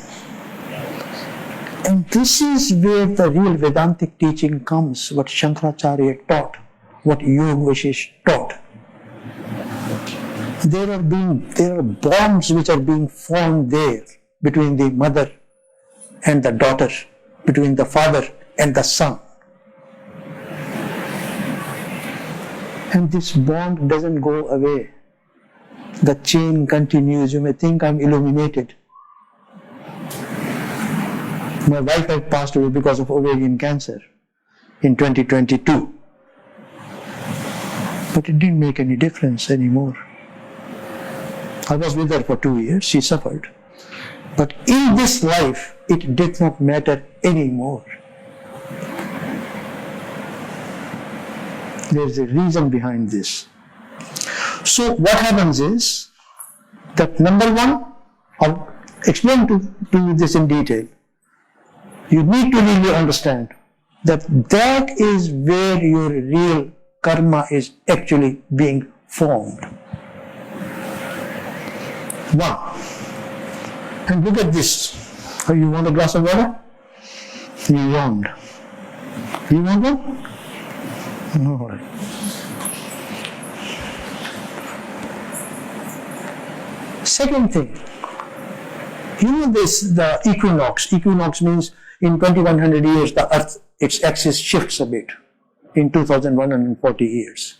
And this is where the real Vedantic teaching comes, what Shankaracharya taught, what Yoga Vashish taught. There are bonds which are being formed there between the mother and the daughter, between the father and the son. And this bond doesn't go away. The chain continues. You may think I'm illuminated. My wife had passed away because of ovarian cancer in 2022. But it didn't make any difference anymore. I was with her for 2 years. She suffered. But in this life, it did not matter anymore. There's a reason behind this. So what happens is that number one, I'll explain to you this in detail. You need to really understand that that is where your real karma is actually being formed. One. And look at this. You want a glass of water? We yawned. You want one? No. Second thing, you know this, the equinox. Equinox means in 2100 years the earth, its axis shifts a bit. In 2140 years.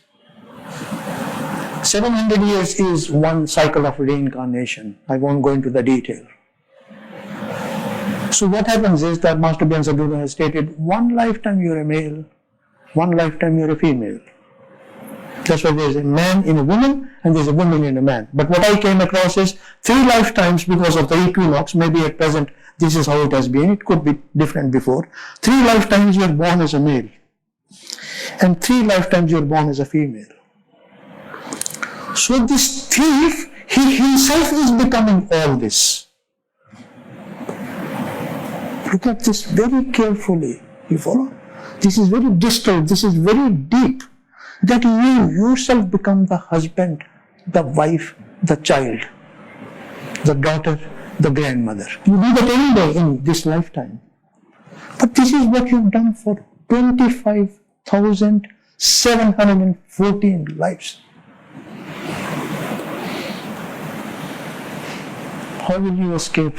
700 years is one cycle of reincarnation. I won't go into the detail. So what happens is that Master Bhyan Sadhguru has stated, one lifetime you're a male, one lifetime you're a female. That's why there's a man in a woman and there's a woman in a man. But what I came across is 3 lifetimes because of the equinox. Maybe at present this is how it has been. It could be different before. 3 lifetimes you're born as a male. And 3 lifetimes you're born as a female. So this thief, he himself is becoming all this. Look at this very carefully. You follow? This is very distal, this is very deep. That you yourself become the husband, the wife, the child, the daughter, the grandmother. You do that any day in this lifetime. But this is what you've done for 25,714 lives. How will you escape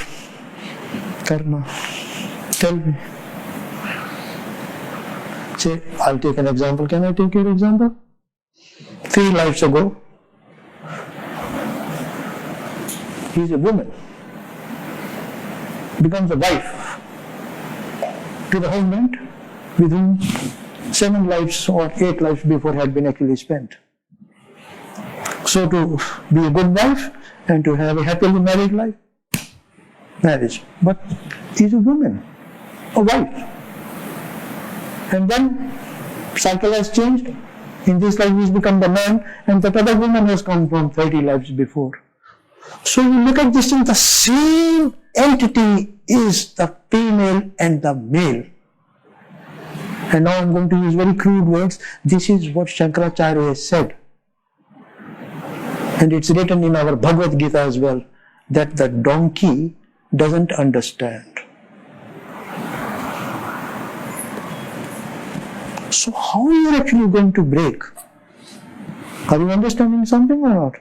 karma? Tell me. Say, I'll take an example. Can I take your example? 3 lives ago, he's a woman, becomes a wife to the husband with whom 7 lives or 8 lives before had been actually spent. So to be a good wife and to have a happily married life, marriage. But he's a woman, a wife. And then cycle has changed. In this life he's become the man and that other woman has come from 30 lives before. So you look at this thing, the same entity is the female and the male. And now I'm going to use very crude words. This is what Shankaracharya has said. And it's written in our Bhagavad Gita as well, that the donkey doesn't understand. So how are you actually going to break? Are you understanding something or not?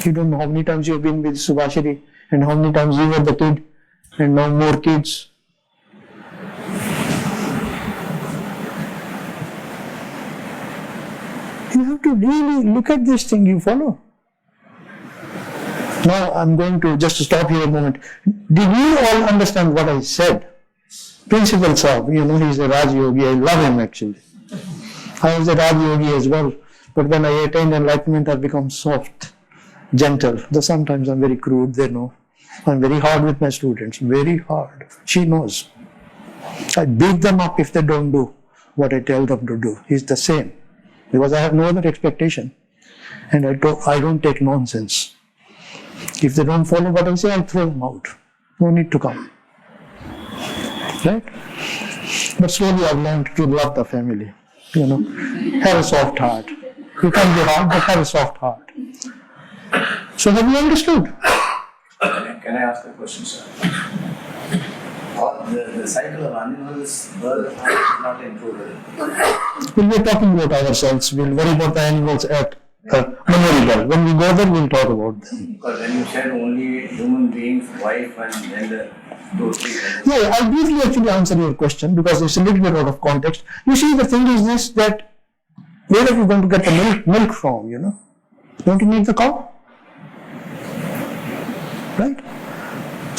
You don't know how many times you've been with Subhashiri and how many times you were the kid and now more kids. You have to really look at this thing, you follow? Now I'm going to just stop here a moment. Did you all understand what I said? Principal Sahib, you know, he's a Raj Yogi. I love him actually. I was a Raj Yogi as well. But when I attained enlightenment, I've become soft, gentle. Though sometimes I'm very crude, they know. I'm very hard with my students, very hard. She knows. I beat them up if they don't do what I tell them to do. He's the same. Because I have no other expectation. And I don't take nonsense. If they don't follow what I say, I'll throw them out. No need to come. Right? But slowly I've learned to love the family. You know, have a soft heart. You can't be hard, but have a soft heart. So have you understood? Can I ask a question, sir? The cycle of animals, birth, is not included. We're talking about ourselves. We'll worry about the animals at Memorial. When we go there, we'll talk about them. Because when you said only human beings, wife and then the Yeah, I'll briefly actually answer your question because it's a little bit out of context. You see, the thing is this, that where are you going to get the milk from, you know? Don't you need the cow? Right?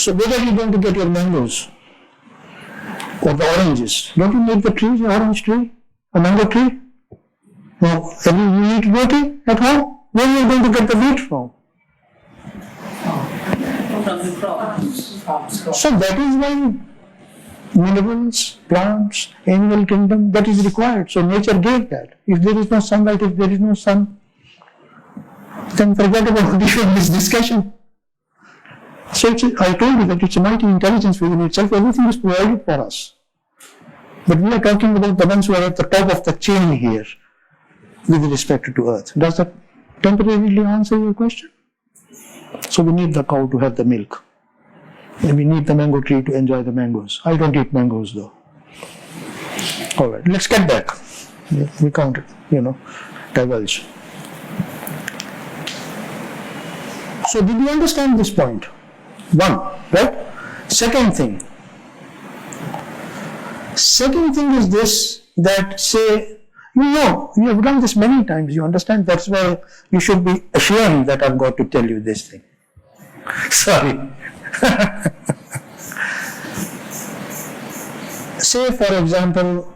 So where are you going to get your mangoes? Or the oranges? Don't you need the trees, an orange tree, a mango tree? Now, you eat roti at home? Where are you going to get the wheat from? So that is why minerals, plants, animal kingdom, that is required. So nature gave that. If there is no sunlight, if there is no sun, then forget about this discussion. So I told you that it's a mighty intelligence within itself. Everything is provided for us. But we are talking about the ones who are at the top of the chain here with respect to earth. Does that temporarily answer your question? So we need the cow to have the milk. We need the mango tree to enjoy the mangoes. I don't eat mangoes though. Alright, let's get back. We can't, divulge. So did you understand this point? One, right? Second thing is this, that say, you have done this many times, you understand, that's why you should be ashamed that I've got to tell you this thing. Sorry. Say for example,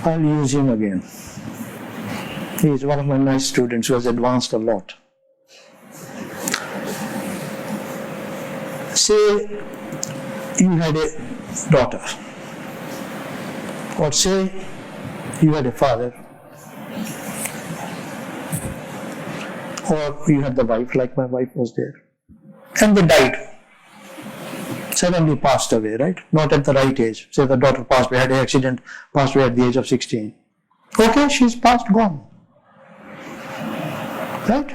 I'll use him again. He is one of my nice students who has advanced a lot. Say you had a daughter, or say you had a father, or you had the wife, like my wife was there, and they died. Suddenly passed away, right? Not at the right age. Say the daughter passed away, had an accident, passed away at the age of 16. Okay, she's passed, gone. Right?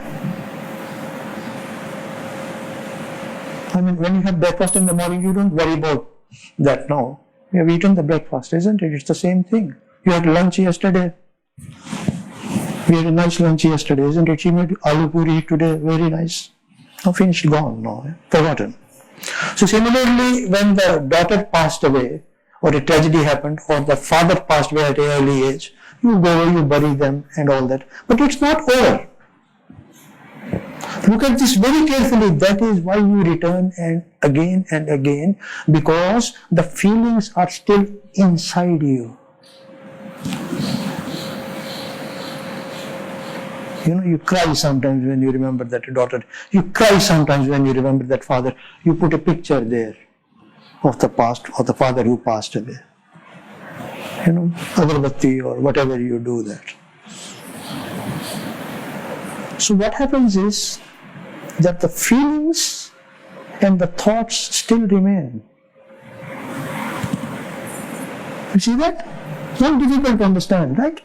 I mean, when you have breakfast in the morning, you don't worry about that now. You have eaten the breakfast, isn't it? It's the same thing. You had lunch yesterday. We had a nice lunch yesterday, isn't it? She made aloo puri today, very nice. Now finished, gone, no, forgotten. So similarly, when the daughter passed away, or a tragedy happened, or the father passed away at an early age, you go, you bury them and all that. But it's not over. Look at this very carefully. That is why you return and again, because the feelings are still inside you. You cry sometimes when you remember that daughter. You cry sometimes when you remember that father. You put a picture there of the past, or the father who passed away. Agarbatti or whatever you do that. So what happens is that the feelings and the thoughts still remain. You see that? Not difficult to understand, right?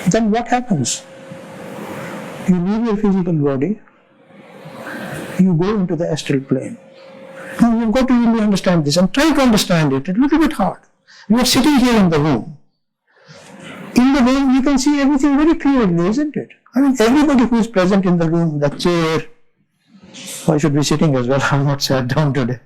Then what happens? You leave your physical body, you go into the astral plane. Now you've got to really understand this and try to understand it. It's a little bit hard. You are sitting here in the room. In the room you can see everything very clearly, isn't it? I mean, everybody who is present in the room, the chair, I should be sitting as well, I'm not sat down today.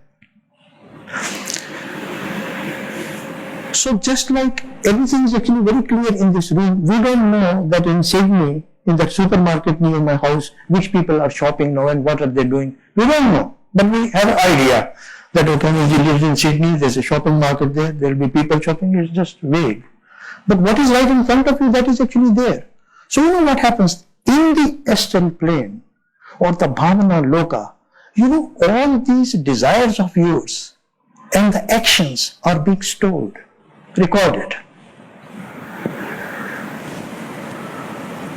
So just like everything is actually very clear in this room, we don't know that in Sydney, in that supermarket near my house, which people are shopping now and what are they doing. We don't know, but we have an idea that okay, he lives in Sydney, there's a shopping market there, there will be people shopping, it's just vague. But what is right in front of you, that is actually there. So you know what happens in the astral plane or the Bhavana Loka, all these desires of yours and the actions are being stored, recorded.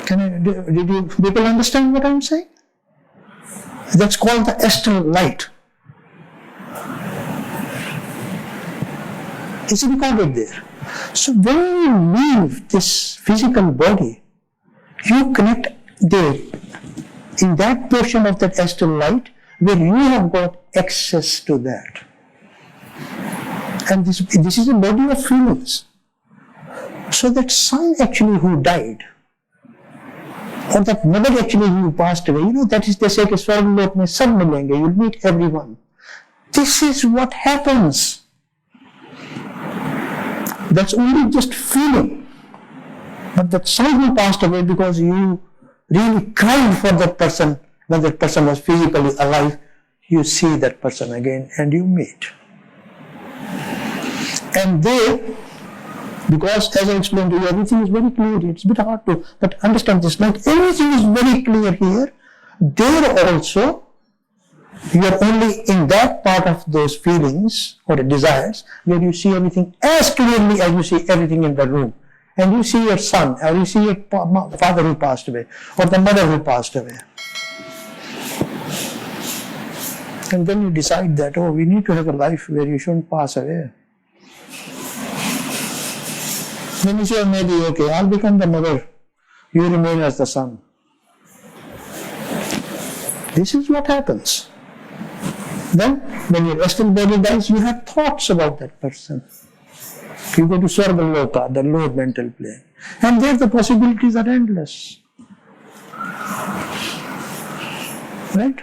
Did you people understand what I'm saying? That's called the astral light. It's recorded there. So when you leave this physical body, you connect there, in that portion of that astral light, where you have got access to that. And this is a body of feelings. So that son actually who died, or that mother actually who passed away, that is, they say, Swargalok mein sab milenge, you'll meet everyone. This is what happens. That's only just feeling. But that son who passed away, because you really cried for that person when that person was physically alive, you see that person again and you meet. And they, because as I explained to you, everything is very clear. It's a bit hard to but understand this. Like everything is very clear here. There also, you are only in that part of those feelings or desires where you see everything as clearly as you see everything in the room. And you see your son, or you see your father who passed away, or the mother who passed away. And then you decide that, oh, we need to have a life where you shouldn't pass away. Then you say, oh, maybe, okay, I'll become the mother, you remain as the son. This is what happens. Then, when your astral body dies, you have thoughts about that person. You go to Swargaloka, the lower mental plane. And there the possibilities are endless. Right?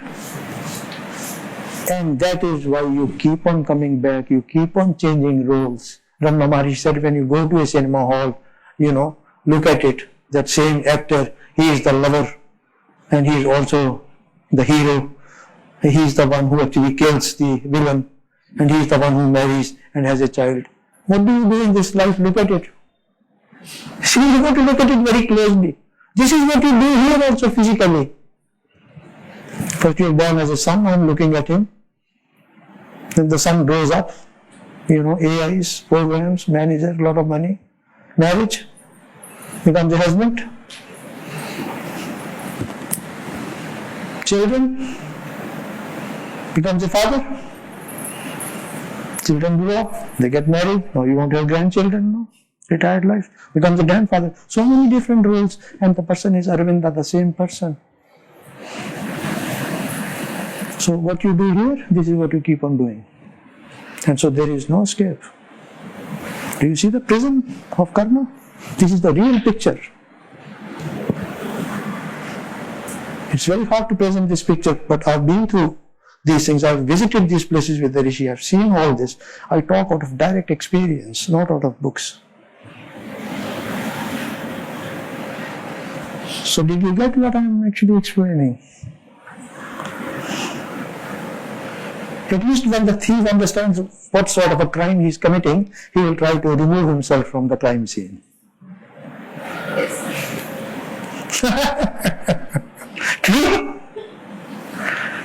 And that is why you keep on coming back, you keep on changing roles. Ramana Maharishi said, when you go to a cinema hall, look at it, that same actor, he is the lover and he is also the hero. He is the one who actually kills the villain and he is the one who marries and has a child. What do you do in this life? Look at it. See, you got to look at it very closely. This is what you do here also physically. First you are born as a son, I am looking at him. Then the son grows up, AIs, programs, manager, lot of money, marriage, becomes a husband, children, becomes a father, children grow up, they get married, now you want to have grandchildren, no? Retired life, becomes a grandfather. So many different roles and the person is Aravinda, the same person. So what you do here, this is what you keep on doing. And so there is no escape. Do you see the prism of karma? This is the real picture. It's very hard to present this picture, but I've been through these things. I've visited these places with the Rishi. I've seen all this. I talk out of direct experience, not out of books. So did you get what I'm actually explaining? At least when the thief understands what sort of a crime he is committing, he will try to remove himself from the crime scene. True?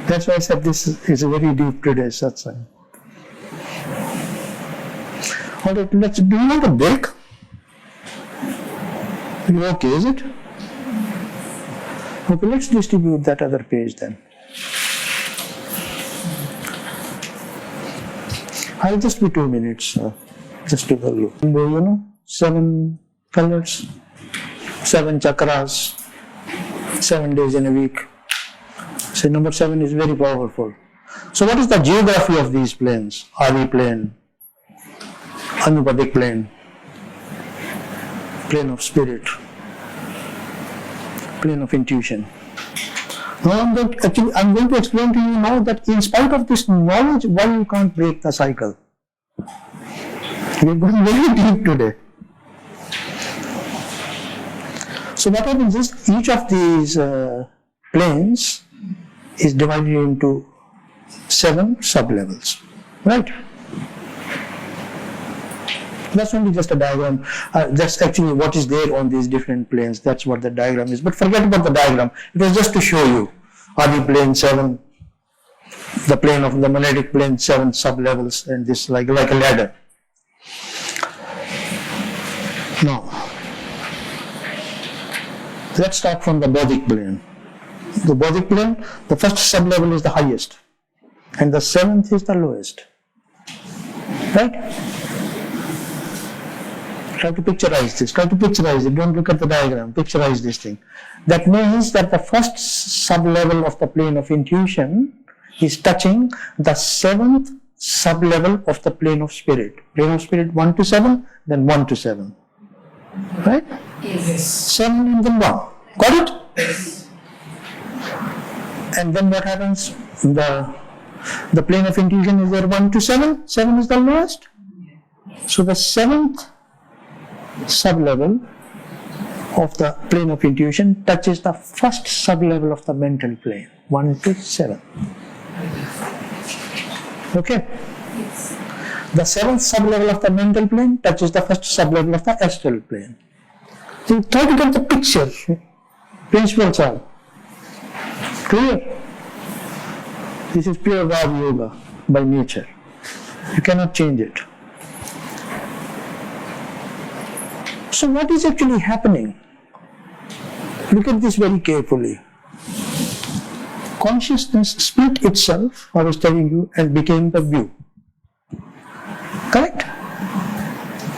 That's why I said this is a very deep today's satsang. Alright, do you want a break? You okay, is it? Okay, let's distribute that other page then. I'll just be 2 minutes, just to tell you. 7 colors, 7 chakras, 7 days in a week. So number 7 is very powerful. So what is the geography of these planes? Adi plane, Anupadik plane, plane of spirit, plane of intuition. Now I'm going to explain to you now that in spite of this knowledge, why you can't break the cycle. We're going very deep today. So what happens is, each of these planes is divided into 7 sub-levels, right? That's only just a diagram. That's actually what is there on these different planes. That's what the diagram is. But forget about the diagram. It was just to show you. Adi plane 7, the plane of the monadic plane 7 sub-levels, and this like a ladder. Now, let's start from the bodic plane. The bodic plane, the first sub-level is the highest, and the 7th is the lowest. Right? Try to picturize this. Try to picturize it. Don't look at the diagram. Picturize this thing. That means that the first sub-level of the plane of intuition is touching the 7th sub-level of the plane of spirit. Plane of spirit 1 to 7, then 1 to 7. Right? Yes. 7 and then 1. Got it? Yes. And then what happens? The plane of intuition is there 1 to 7. 7 is the lowest. So the 7th sub-level of the plane of intuition touches the first sub-level of the mental plane, 1 to 7. Okay? The 7th sub-level of the mental plane touches the first sub-level of the astral plane. So try to get the picture. Principles are clear. This is pure Rav Yoga by nature. You cannot change it. So what is actually happening? Look at this very carefully. Consciousness split itself, I was telling you, and became the view. Correct?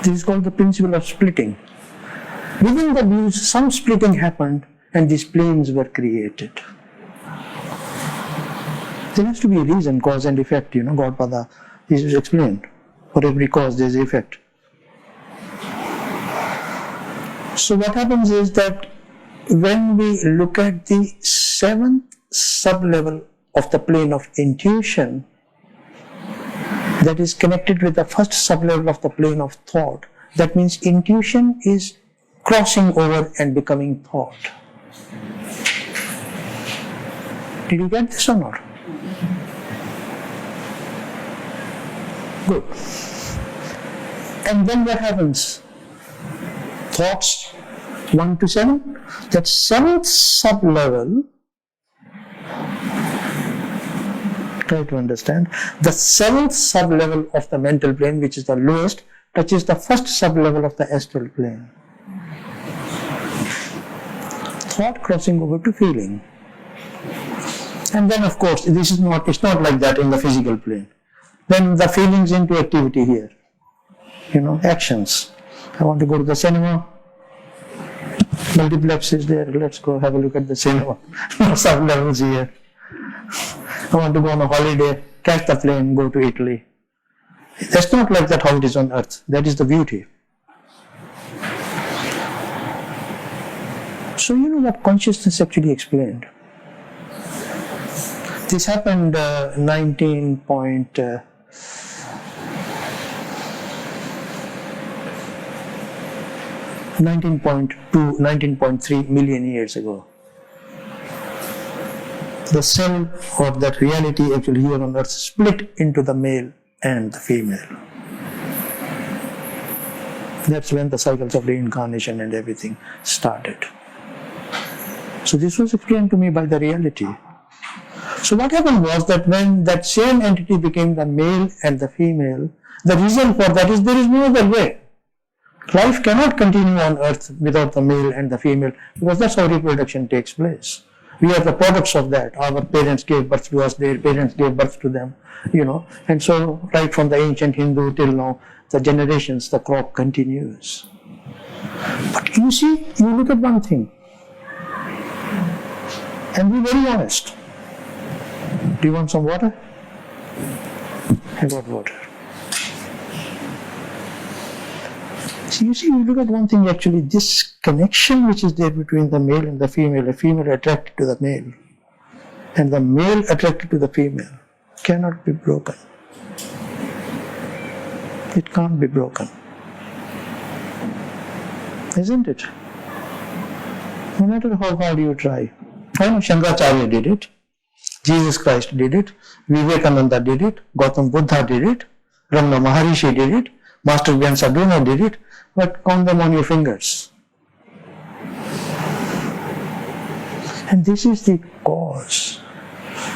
This is called the principle of splitting. Within the views, some splitting happened and these planes were created. There has to be a reason, cause and effect, Godpada is explained. For every cause there is effect. So what happens is that when we look at the seventh sub-level of the plane of intuition, that is connected with the first sub-level of the plane of thought, that means intuition is crossing over and becoming thought. Did you get this or not? Good. And then what happens? Thoughts 1 to 7. That seventh sub-level, try to understand, the seventh sub-level of the mental plane, which is the lowest, touches the first sub-level of the astral plane. Thought crossing over to feeling. And then of course, it's not like that in the physical plane. Then the feelings into activity here. Actions. I want to go to the cinema. Multiplex is there. Let's go have a look at the cinema. No sub-levels here. I want to go on a holiday, catch the plane, go to Italy. That's not like that how it is on earth. That is the beauty. So you know what consciousness actually explained. This happened 19.3 million years ago. The self or that reality actually here on earth split into the male and the female. That's when the cycles of reincarnation and everything started. So this was explained to me by the reality. So what happened was that when that same entity became the male and the female, the reason for that is there is no other way. Life cannot continue on earth without the male and the female, because that's how reproduction takes place. We are the products of that. Our parents gave birth to us, their parents gave birth to them, and so right from the ancient Hindu till now, the generations, the crop continues. But you see, you look at one thing, and be very honest. Do you want some water? I got water. So you see, you look at one thing actually, this connection which is there between the male and the female, a female attracted to the male, and the male attracted to the female, cannot be broken. It can't be broken. Isn't it? No matter how hard you try. I know Shankaracharya did it. Jesus Christ did it, Vivekananda did it, Gautam Buddha did it, Ramana Maharishi did it, Master Gyan Sadhguru did it, but count them on your fingers. And this is the cause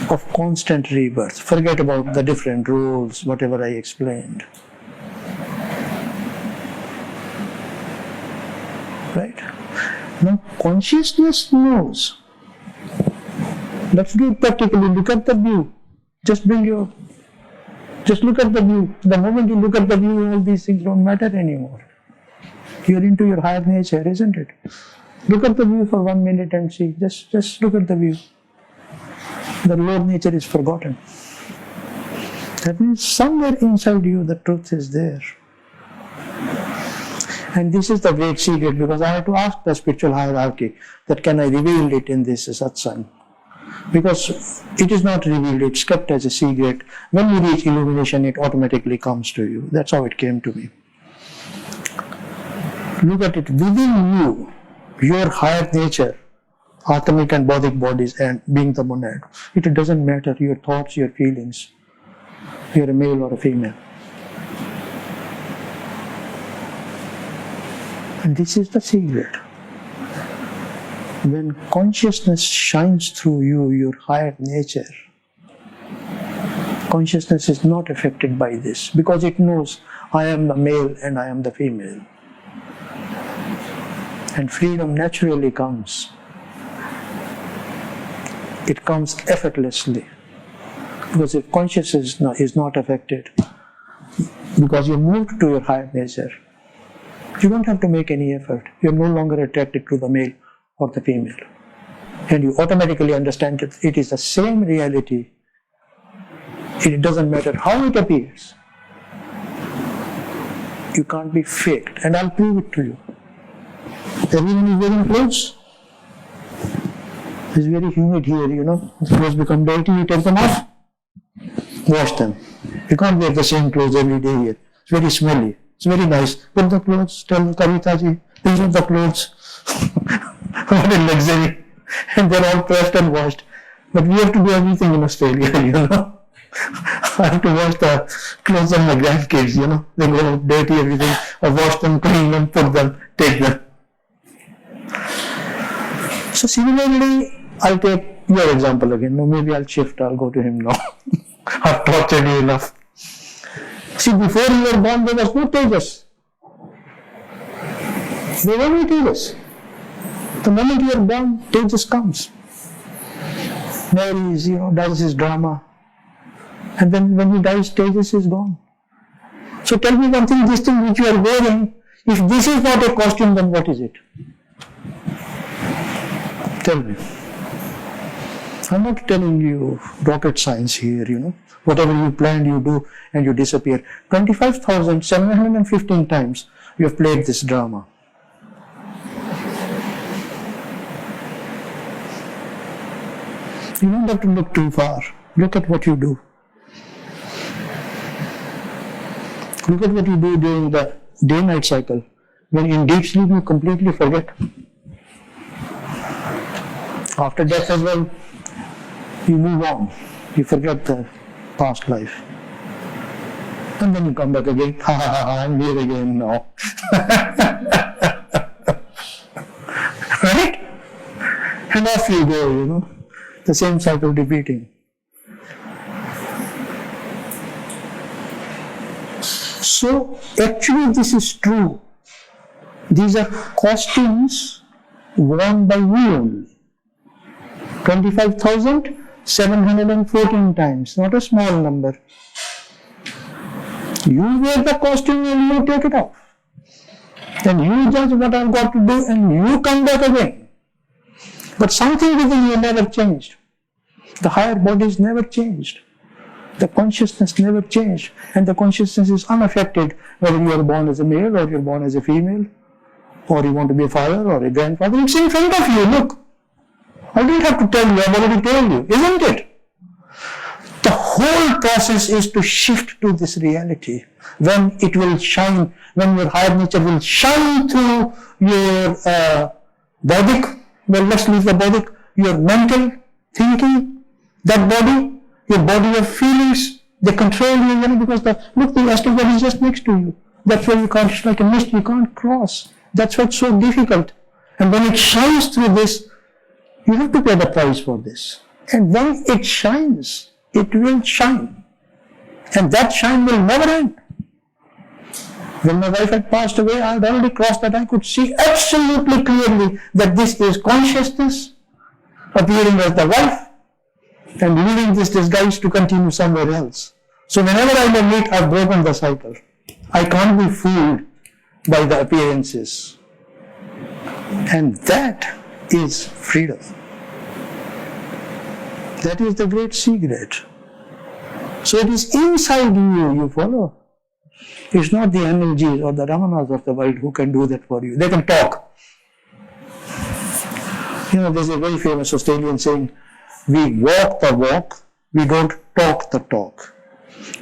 of constant rebirth. Forget about the different rules, whatever I explained. Right? Now consciousness knows. Let's do it practically. Look at the view. Just look at the view. The moment you look at the view, all these things don't matter anymore. You're into your higher nature, isn't it? Look at the view for 1 minute and see. Just look at the view. The lower nature is forgotten. That means somewhere inside you the truth is there. And this is the great secret, because I have to ask the spiritual hierarchy that can I reveal it in this satsang. Because it is not revealed, it's kept as a secret. When you reach illumination, it automatically comes to you. That's how it came to me. Look at it within you, your higher nature, atomic and bodic bodies, and being the monad. It doesn't matter your thoughts, your feelings. You're a male or a female. And this is the secret. When consciousness shines through you, your higher nature, consciousness is not affected by this, because it knows I am the male and I am the female. And freedom naturally comes. It comes effortlessly. Because if consciousness is not affected, because you moved to your higher nature, you don't have to make any effort. You're no longer attracted to the male or the female. And you automatically understand that it is the same reality It doesn't matter how it appears. You can't be faked, and I'll prove it to you. Everyone is wearing clothes. It's very humid here, The clothes become dirty, you take them off, wash them. You can't wear the same clothes every day here. It's very smelly. It's very nice. Put the clothes, tell Kavita ji, these are the clothes. What a luxury. And they're all pressed and washed. But we have to do everything in Australia, I have to wash the clothes of my grandkids, They go dirty, everything. I wash them, clean them, put them, take them. So similarly, I'll take your example again. No, maybe I'll shift. I'll go to him now. I've tortured you enough. See, before you were born, there was no Tejas. There were no Tejas. The moment you are born, Tejas comes. Marries, does his drama. And then when he dies, Tejas is gone. So tell me one thing, this thing which you are wearing, if this is not a costume, then what is it? Tell me. I'm not telling you rocket science here, Whatever you planned, you do, and you disappear. 25,715 times you have played this drama. You don't have to look too far. Look at what you do. Look at what you do during the day-night cycle. When in deep sleep, you completely forget. After death as well, you move on. You forget the past life. And then you come back again. Ha ha ha, I'm here again now. Right? And off you go, The same cycle repeating. So, actually this is true. These are costumes worn by you only. 25,714 times, not a small number. You wear the costume and you take it off. Then you judge what I've got to do and you come back again. But something within you never changed. The higher bodies never changed. The consciousness never changed. And the consciousness is unaffected whether you are born as a male or you are born as a female, or you want to be a father or a grandfather. It's in front of you, look. I don't have to tell you, I've already told you, isn't it? The whole process is to shift to this reality. When it will shine, when your higher nature will shine through your bodic, well, let's leave the bodic, your mental thinking, that body, your body of feelings, they control you, because the astral body is just next to you. That's why you can't, it's like a mist, you can't cross. That's why it's so difficult. And when it shines through this, you have to pay the price for this. And when it shines, it will shine. And that shine will never end. When my wife had passed away, I had already crossed that. I could see absolutely clearly that this is consciousness appearing as the wife and leaving this disguise to continue somewhere else. So whenever I meet, I've broken the cycle. I can't be fooled by the appearances. And that is freedom. That is the great secret. So it is inside you follow. It's not the Anil or the Ramanas of the world who can do that for you. They can talk. There's a very famous Australian saying, we walk the walk, we don't talk the talk.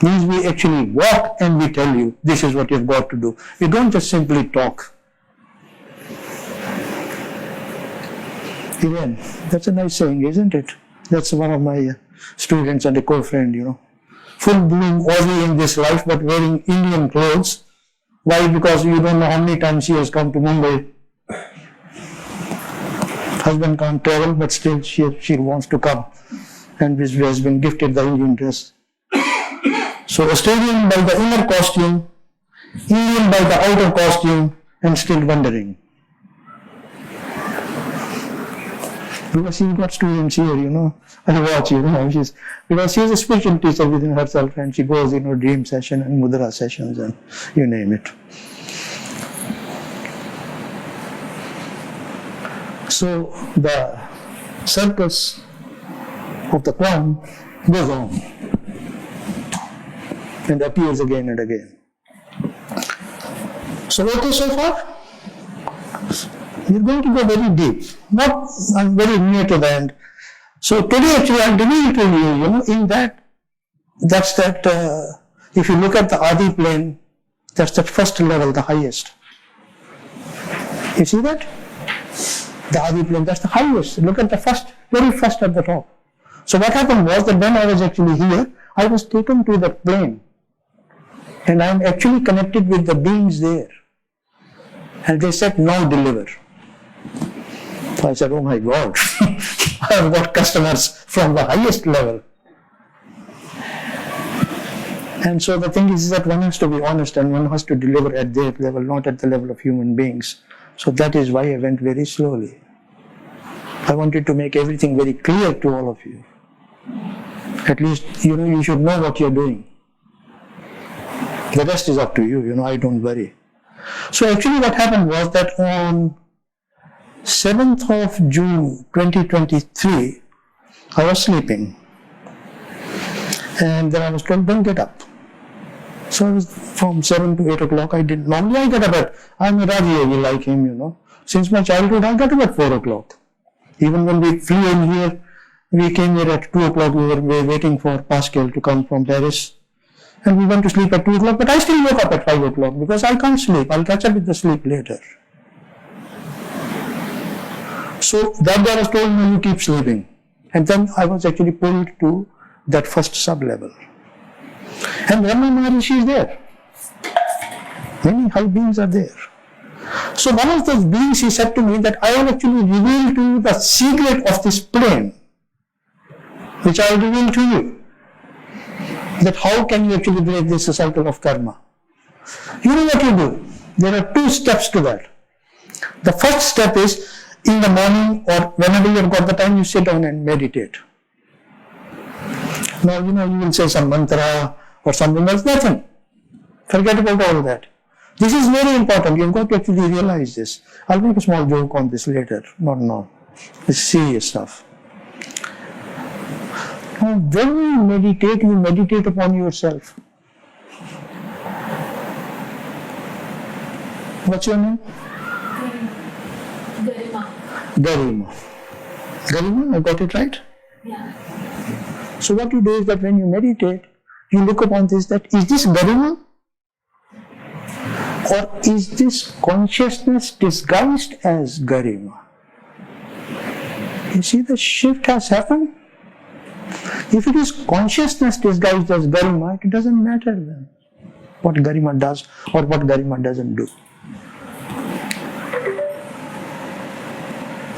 Means we actually walk and we tell you, this is what you've got to do. We don't just simply talk. Even, that's a nice saying, isn't it? That's one of my students and a co-friend, Full-blown Aussie in this life, but wearing Indian clothes. Why? Because you don't know how many times she has come to Mumbai. Husband can't travel, but still she wants to come. And has been gifted the Indian dress. So Australian by the inner costume, Indian by the outer costume, and still wondering. Because she's got students here, I watch, because she's a spiritual teacher within herself and she goes, dream session and mudra sessions and you name it. So the circus of the clown goes on. and appears again and again. So okay so far? We're going to go very deep, not very near to the end. So today actually I'm giving it to you, in that, if you look at the Adi plane, that's the first level, the highest. You see that? The Adi plane, that's the highest. Look at the very first at the top. So what happened was that when I was actually here, I was taken to that plane. And I am actually connected with the beings there. And they said, now deliver. So I said, oh my God, I have got customers from the highest level. And so the thing is that one has to be honest and one has to deliver at their level, not at the level of human beings. So that is why I went very slowly. I wanted to make everything very clear to all of you. At least, you should know what you're doing. The rest is up to you, I don't worry. So actually what happened was that on 7th of June 2023, I was sleeping. And then I was told, don't get up. So I was from 7 to 8 o'clock, normally I get up I'm a Rajayogi like him, Since my childhood, I got up at 4 o'clock. Even when we flew in here, we came here at 2 o'clock, we were waiting for Pascal to come from Paris. And we went to sleep at 2 o'clock, but I still woke up at 5 o'clock because I can't sleep. I'll catch up with the sleep later. So that day I was told, no, you keep sleeping. And then I was actually pulled to that first sub-level. And Brahma Maharishi is there. Many high beings are there. So one of those beings, he said to me that I will actually reveal to you the secret of this plane, which I will reveal to you. That how can you actually break this cycle of karma? You know what you do? There are 2 steps to that. The first step is, in the morning or whenever you've got the time, you sit down and meditate. Now, you will say some mantra or something else, nothing. Forget about all that. This is very important. You've got to actually realize this. I'll make a small joke on this later, not now. It's serious stuff. Now, when you meditate upon yourself. What's your name? Garima. Garima, I got it right? Yeah. So what you do is that when you meditate, you look upon this, that is this Garima? Or is this consciousness disguised as Garima? You see the shift has happened? If it is consciousness disguised as Garima, it doesn't matter then what Garima does or what Garima doesn't do.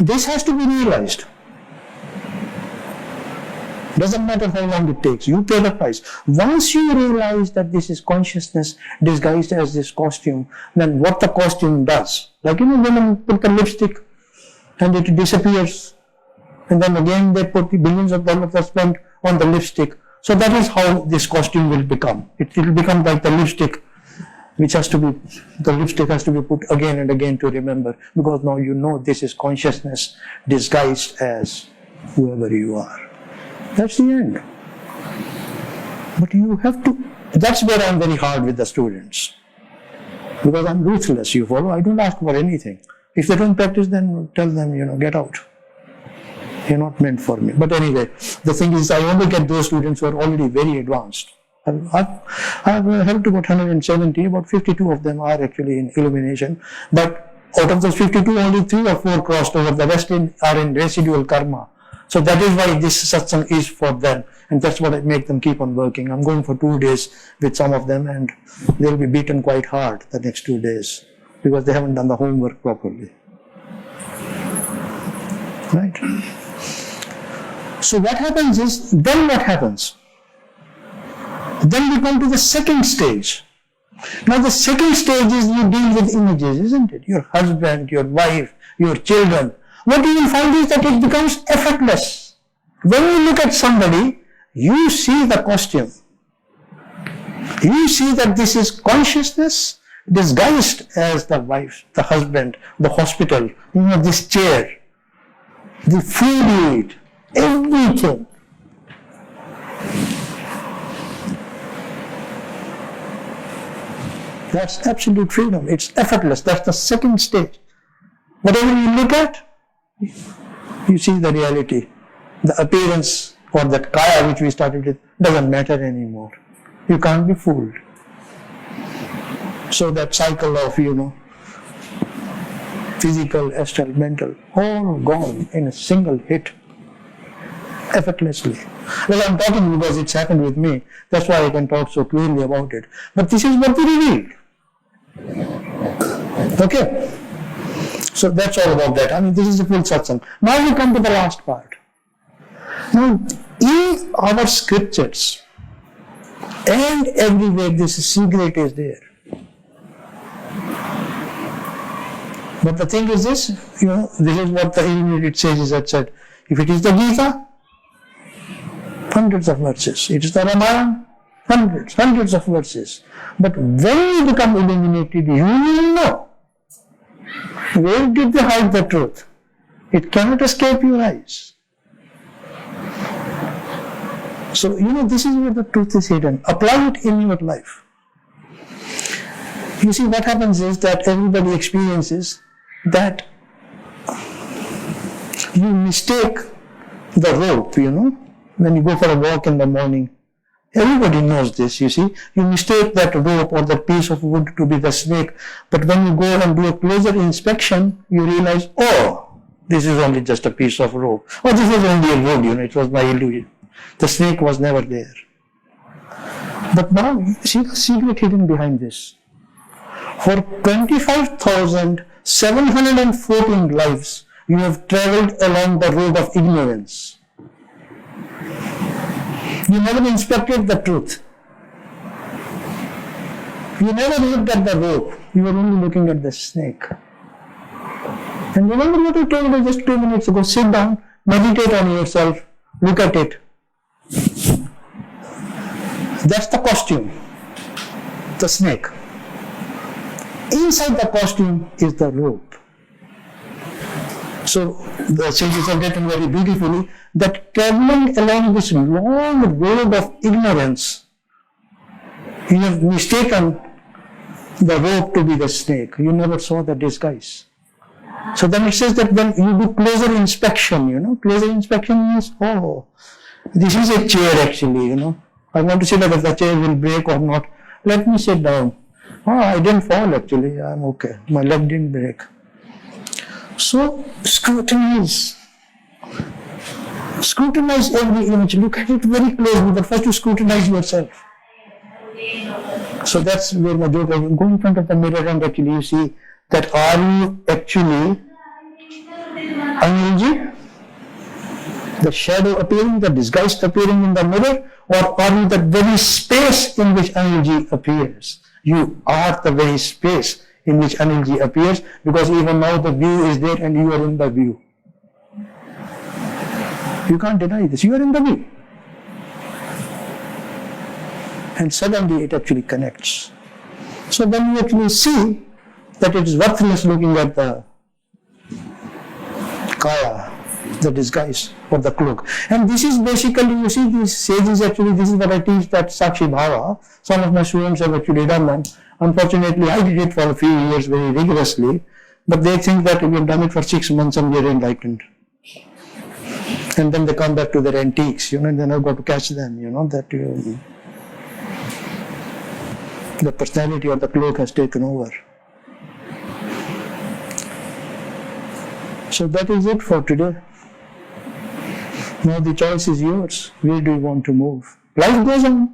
This has to be realized. Doesn't matter how long it takes, you pay the price. Once you realize that this is consciousness disguised as this costume, then what the costume does, like women put the lipstick and it disappears, and then again they put the billions of dollars are spent on the lipstick. So that is how this costume will become. It will become like the lipstick, the lipstick has to be put again and again to remember, because now you know this is consciousness disguised as whoever you are. That's the end. But you have to, that's where I'm very hard with the students. Because I'm ruthless, you follow, I don't ask for anything. If they don't practice, then tell them, get out. You're not meant for me. But anyway, the thing is, I only get those students who are already very advanced. I've helped about 170, about 52 of them are actually in illumination. But out of those 52, only 3 or 4 crossed over, the rest are in residual karma. So that is why this satsang is for them, and that's what I make them keep on working. I'm going for 2 days with some of them, and they'll be beaten quite hard the next 2 days because they haven't done the homework properly. Right? So what happens is, then what happens? Then we come to the second stage. Now the second stage is you deal with images, isn't it? Your husband, your wife, your children. What you will find is that it becomes effortless. When you look at somebody, you see the costume. You see that this is consciousness disguised as the wife, the husband, the hospital, this chair, the food you eat, everything. That's absolute freedom. It's effortless. That's the second stage. Whatever you look at, you see the reality. The appearance or that kaya which we started with doesn't matter anymore. You can't be fooled. So that cycle of, physical, astral, mental, all gone in a single hit, effortlessly. Well, I'm talking because it's happened with me. That's why I can talk so clearly about it. But this is what we revealed. Okay? So that's all about that. This is the full satsang. Now we come to the last part. Now, in our scriptures and everywhere this secret is there. But the thing is this, this is what the illuminated sages had said. If it is the Gita, hundreds of verses. It is the Ramayana, hundreds of verses. But when you become illuminated, you will know. Where did they hide the truth? It cannot escape your eyes. So, this is where the truth is hidden. Apply it in your life. You see, what happens is that everybody experiences that you mistake the rope, when you go for a walk in the morning. Everybody knows this, you see. You mistake that rope or that piece of wood to be the snake, but when you go and do a closer inspection, you realize, oh, this is only just a piece of rope. Or this is only a wood, it was my illusion. The snake was never there. But now, you see the secret hidden behind this. For 25,714 lives, you have traveled along the road of ignorance. You never inspected the truth. You never looked at the rope. You were only looking at the snake. And remember what I told you just 2 minutes ago. Sit down, meditate on yourself, look at it. That's the costume, the snake. Inside the costume is the rope. So the sages have written very beautifully that traveling along this long road of ignorance, you have mistaken the rope to be the snake. You never saw the disguise. So then it says that when you do closer inspection, closer inspection means, oh, this is a chair actually, I want to see whether the chair will break or not. Let me sit down. Oh, I didn't fall actually, I'm okay. My leg didn't break. So scrutinize every image. Look at it very closely, but first you scrutinize yourself. So that's where my joke is. Go in front of the mirror and actually you see that are you actually Anilji? The shadow appearing, the disguise appearing in the mirror, or are you the very space in which Anilji appears? You are the very space in which Anilji appears, because even now the view is there and you are in the view. You can't deny this. You are in the view. And suddenly it actually connects. So then you actually see that it is worthless looking at the kaya, the disguise or the cloak. And this is basically, you see, these sages actually, this is what I teach, that Sakshi Bhava. Some of my students have actually done that. Unfortunately, I did it for a few years very rigorously, but they think that we have done it for 6 months and we are enlightened. And then they come back to their antiques, and then I've got to catch them, that the personality of the cloak has taken over. So that is it for today. Now the choice is yours. Where do you want to move? Life goes on.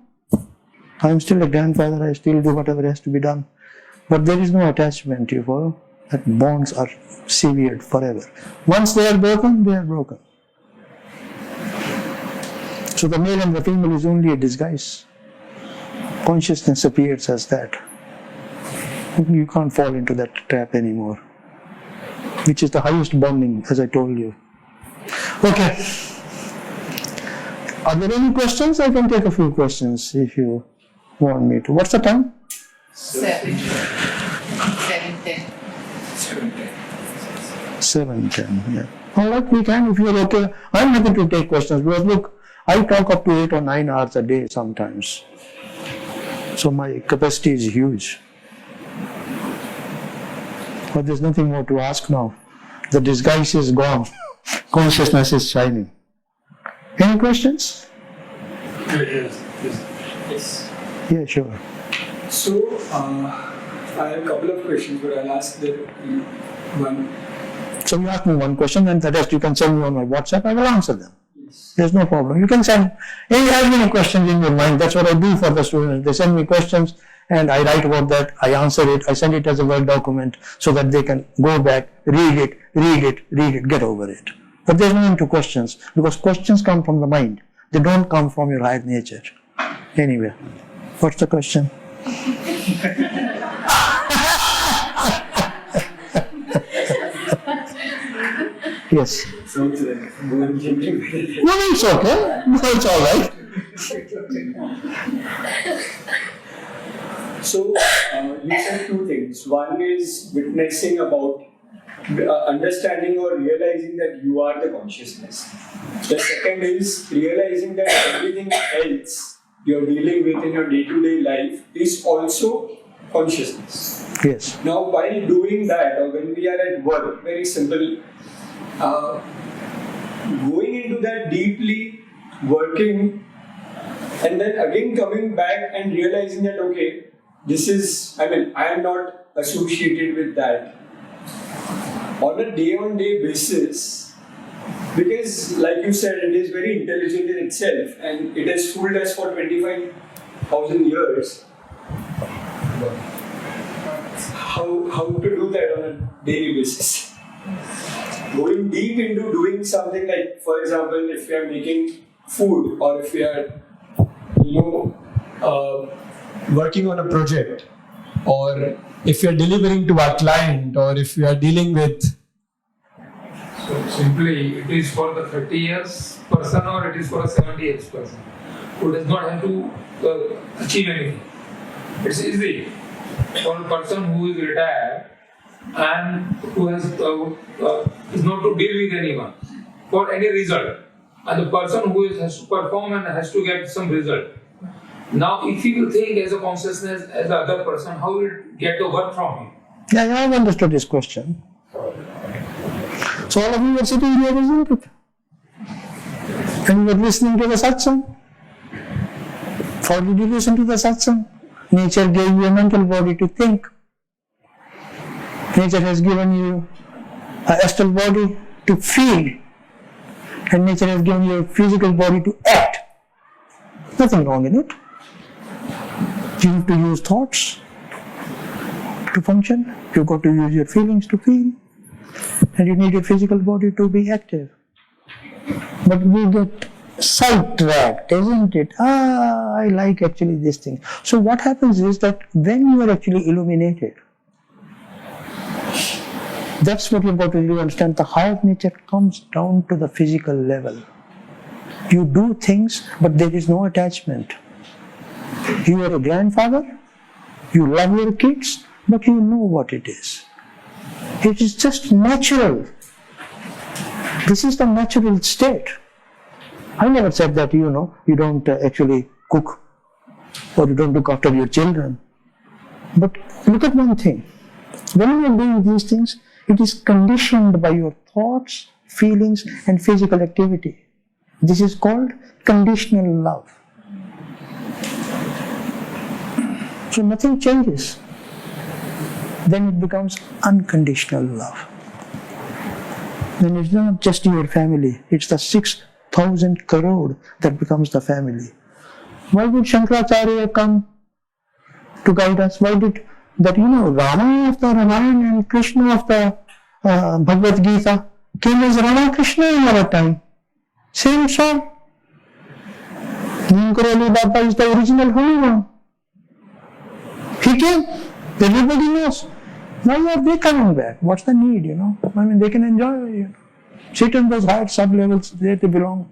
I am still a grandfather. I still do whatever has to be done. But there is no attachment, you follow? That bonds are severed forever. Once they are broken, they are broken. So the male and the female is only a disguise. Consciousness appears as that. You can't fall into that trap anymore, which is the highest bonding, as I told you. Okay. Are there any questions? I can take a few questions if you want me to. What's the time? 7:10. 7:10, yeah. All right, we can, if you're okay. I'm happy to take questions because look, I talk up to 8 or 9 hours a day sometimes. So my capacity is huge. But there's nothing more to ask now. The disguise is gone. Consciousness is shining. Any questions? Yes. Yeah, sure. So, I have a couple of questions, but I'll ask the one. So you ask me one question and the rest you can send me on my WhatsApp, I will answer them. There's no problem. You can send as many questions in your mind. That's what I do for the students. They send me questions and I write about that, I answer it, I send it as a Word document so that they can go back, read it, get over it. But there's no end to questions because questions come from the mind. They don't come from your higher nature. Anyway, what's the question? Yes. So, moving No, it's okay. No, it's all right. So, you said two things. One is witnessing about understanding or realizing that you are the consciousness. The second is realizing that everything else you're dealing with in your day-to-day life is also consciousness. Yes. Now, while doing that, or when we are at work, very simple, going into that deeply, working, and then again coming back and realizing that, okay, I am not associated with that. On a day-on-day basis, because like you said, it is very intelligent in itself and it has fooled us for 25,000 years. How to do that on a daily basis? Going deep into doing something like, for example, if we are making food or if we are, working on a project, or if you are delivering to our client, or if you are dealing with. So simply, it is for the 30 years person or it is for a 70 years person who does not have to achieve anything. It's easy for a person who is retired and who has is not to deal with anyone for any result, and the person who has to perform and has to get some result. Now, if he will think as a consciousness as the other person, how will it get the work from him? Yeah, I have understood this question. So all of you were sitting here, isn't it? And you were listening to the satsang. How did you listen to the satsang? Nature gave you a mental body to think. Nature has given you an astral body to feel. And nature has given you a physical body to act. Nothing wrong in it. You have to use thoughts to function. You've got to use your feelings to feel. And you need your physical body to be active. But we get sidetracked, isn't it? I like actually this thing. So what happens is that when you are actually illuminated, that's what you've got to really understand. The higher nature comes down to the physical level. You do things, but there is no attachment. You are a grandfather, you love your kids, but you know what it is. It is just natural. This is the natural state. I never said that, you don't actually cook or you don't look after your children. But look at one thing. When you are doing these things, it is conditioned by your thoughts, feelings, and physical activity. This is called conditional love. So nothing changes. Then it becomes unconditional love. Then it's not just your family, it's the 6,000 crore that becomes the family. Why did Shankaracharya come to guide us? Why did that, Rama of the Ramayana and Krishna of the Bhagavad Gita came as Rama Krishna in our time? Same song. Nimkaroli Baba is the original Hanuman. He came. Everybody knows. Why are they coming back? What's the need, they can enjoy, sit in those higher sub-levels where they belong.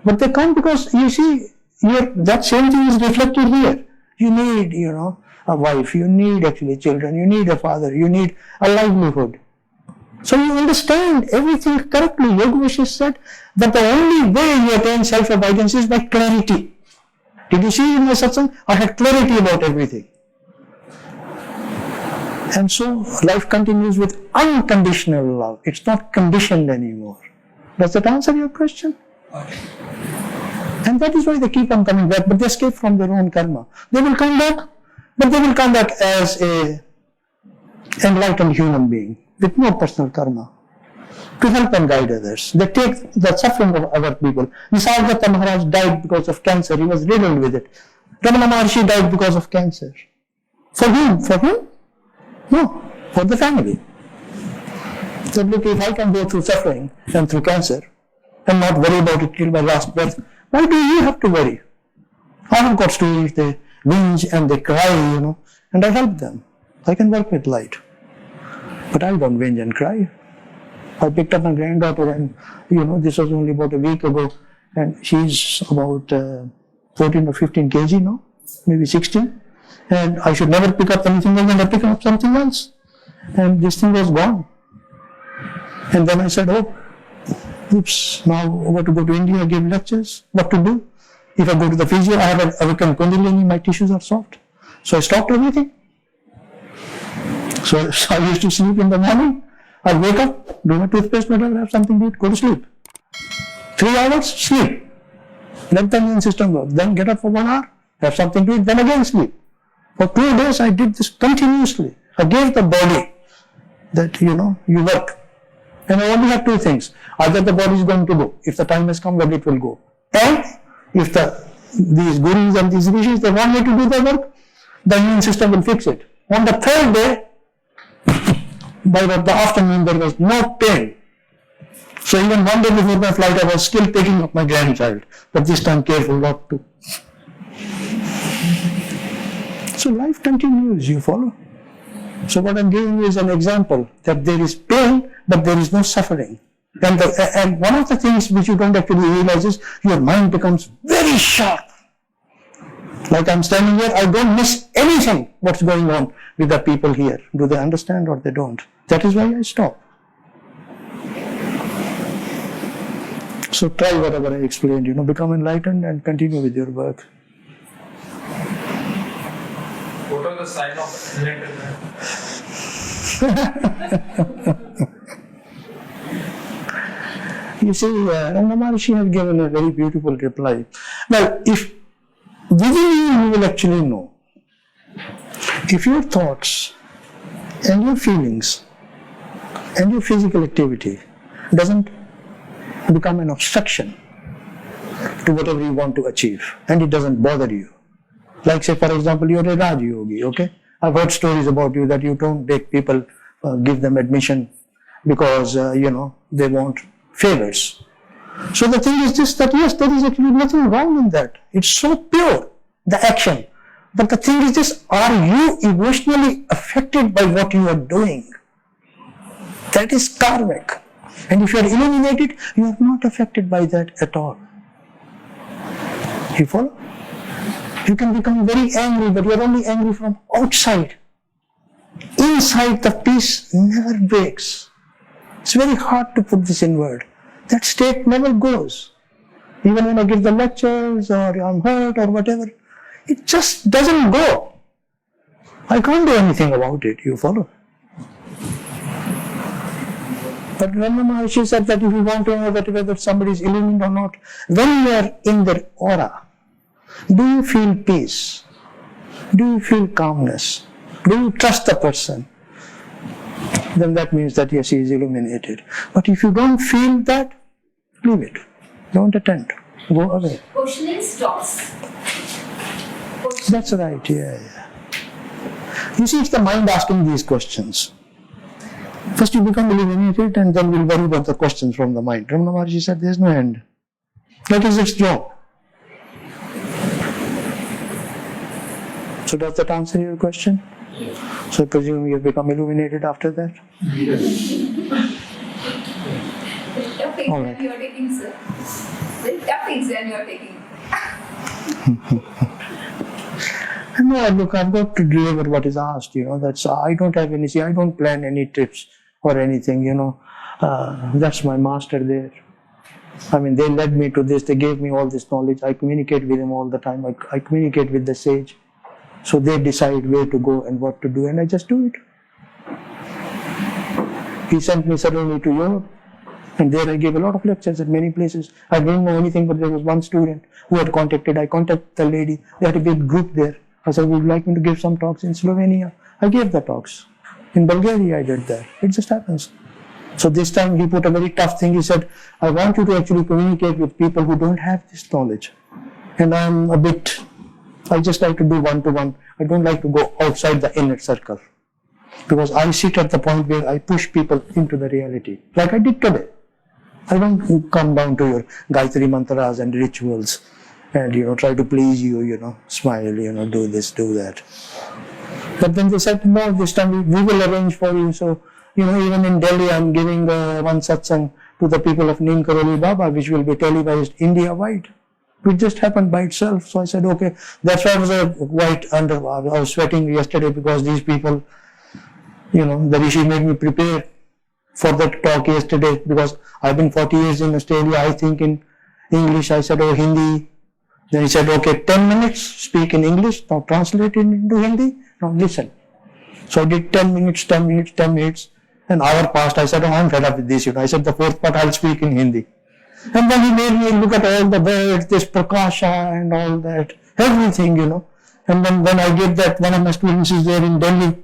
But they come because, you see, that same thing is reflected here. You need, a wife, you need actually children, you need a father, you need a livelihood. So you understand everything correctly. Yoga Vashish said that the only way you attain self-abidance is by clarity. Did you see in my satsang? I had clarity about everything. And so life continues with unconditional love. It's not conditioned anymore. Does that answer your question? And that is why they keep on coming back, but they escape from their own karma. They will come back, but they will come back as a enlightened human being with no personal karma to help and guide others. They take the suffering of other people. Nisargadatta Maharaj died because of cancer. He was riddled with it. Ramana Maharshi died because of cancer. For whom? For him? No, for the family. So look, if I can go through suffering and through cancer and not worry about it till my last breath, why do you have to worry? I have got stories, they whinge and they cry, and I help them. I can work with light. But I don't whinge and cry. I picked up my granddaughter and, this was only about a week ago, and she's about 14 or 15 kg now, maybe 16. And I should never pick up anything else, and I pick up something else. And this thing was gone. And then I said, oops, now over to go to India, give lectures, what to do? If I go to the physio, I have an awakened Kundalini, my tissues are soft. So I stopped everything. So I used to sleep in the morning. I wake up, do my toothpaste, whatever, have something to eat, go to sleep. 3 hours, sleep. Let the immune system work. Then get up for 1 hour, have something to eat, then again sleep. For 2 days, I did this continuously. I gave the body that, you work. And I only have 2 things. Either the body is going to go. If the time has come, then it will go. And if these gurus and these rishis, they want me to do the work, the immune system will fix it. On the 3rd day, by the afternoon, there was no pain. So even 1 day before my flight, I was still taking up my grandchild. But this time, careful not to. So life continues, you follow? So what I'm giving you is an example that there is pain, but there is no suffering. And one of the things which you don't actually realize is your mind becomes very sharp. Like I'm standing here, I don't miss anything what's going on with the people here. Do they understand or they don't? That is why I stop. So try whatever I explained, become enlightened and continue with your work. What are the signs of enlightenment? You see, Ramana Maharshi has given a very beautiful reply. Now, if within you will actually know, if your thoughts and your feelings and your physical activity doesn't become an obstruction to whatever you want to achieve, and it doesn't bother you. Like say, for example, you're a Raj Yogi, okay? I've heard stories about you that you don't make people, give them admission because, they want favors. So the thing is this, that yes, there is actually nothing wrong in that. It's so pure, the action. But the thing is this, are you emotionally affected by what you are doing? That is karmic. And if you are illuminated, you are not affected by that at all. You follow? You can become very angry, but you are only angry from outside. Inside, the peace never breaks. It's very hard to put this in word. That state never goes. Even when I give the lectures or I'm hurt or whatever, it just doesn't go. I can't do anything about it, you follow? But Ramana Maharshi said that if you want to know that whether somebody is illumined or not, when you are in their aura, do you feel peace? Do you feel calmness? Do you trust the person? Then that means that yes, he is illuminated. But if you don't feel that, leave it. Don't attend. Go away. Questioning stops. That's right, yeah. You see, it's the mind asking these questions. First you become illuminated and then we'll worry about the questions from the mind. Ramana Maharshi said there's no end. That is its job. So does that answer your question? So I presume you have become illuminated after that? Tough All right. exam you are taking, sir. Very tough exam you are taking. No, look, I've got to deliver what is asked, that's, I don't have any, I don't plan any trips or anything, that's my master there. I mean, they led me to this, they gave me all this knowledge, I communicate with them all the time, I communicate with the sage. So they decide where to go and what to do, and I just do it. He sent me suddenly to Europe, and there I gave a lot of lectures at many places. I didn't know anything, but there was one student who had contacted. I contacted the lady. They had a big group there. I said, would you like me to give some talks in Slovenia? I gave the talks. In Bulgaria, I did that. It just happens. So this time he put a very tough thing. He said, I want you to actually communicate with people who don't have this knowledge. And I just like to do one-to-one. I don't like to go outside the inner circle. Because I sit at the point where I push people into the reality. Like I did today. I don't come down to your Gayatri mantras and rituals and, try to please you, smile, do this, do that. But then they said, no, this time we will arrange for you. So, even in Delhi, I'm giving one satsang to the people of Neem Karoli Baba, which will be televised India-wide. It just happened by itself. So I said, okay, that's why I was sweating yesterday because these people, the Rishi made me prepare for that talk yesterday because I've been 40 years in Australia. I think in English. I said, Hindi. Then he said, okay, 10 minutes, speak in English. Now translate it into Hindi. Now listen. So I did 10 minutes. An hour passed. I said, I'm fed up with this. I said, the fourth part I'll speak in Hindi. And then he made me look at all the words, this prakasha and all that, everything, And then when I gave that, one of my students is there in Delhi.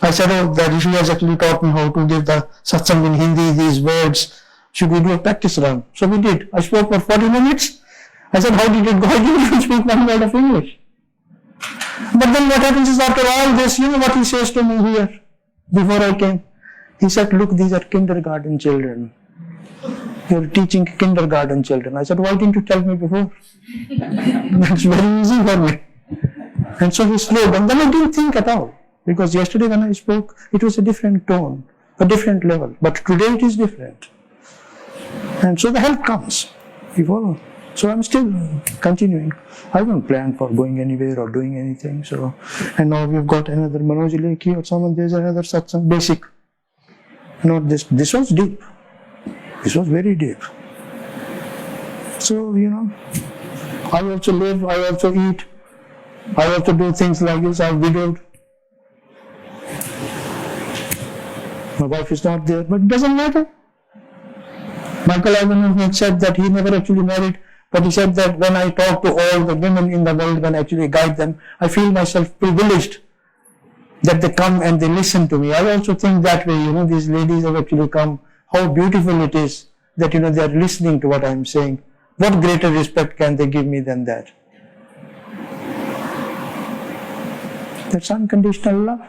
I said, the Rishi has actually taught me how to give the satsang in Hindi, these words. Should we do a practice run? So we did. I spoke for 40 minutes. I said, how did it go? I didn't even speak one word of English. But then what happens is after all this, what he says to me here, before I came? He said, look, these are kindergarten children. You're teaching kindergarten children. I said, why didn't you tell me before? That's very easy for me. And so he slowed down. Then I didn't think at all. Because yesterday when I spoke, it was a different tone, a different level. But today it is different. And so the help comes. You follow? So I'm still continuing. I don't plan for going anywhere or doing anything. So, and now we've got another Manoj Lekhi or someone, there's another satsang, basic. This was deep. This was very deep. So, I also live, I also eat, I also do things like this. I'm widowed. My wife is not there, but it doesn't matter. Michael Ivanov had said that he never actually married, but he said that when I talk to all the women in the world, when I actually guide them, I feel myself privileged that they come and they listen to me. I also think that way, these ladies have actually come. How beautiful it is that, they are listening to what I'm saying. What greater respect can they give me than that? That's unconditional love.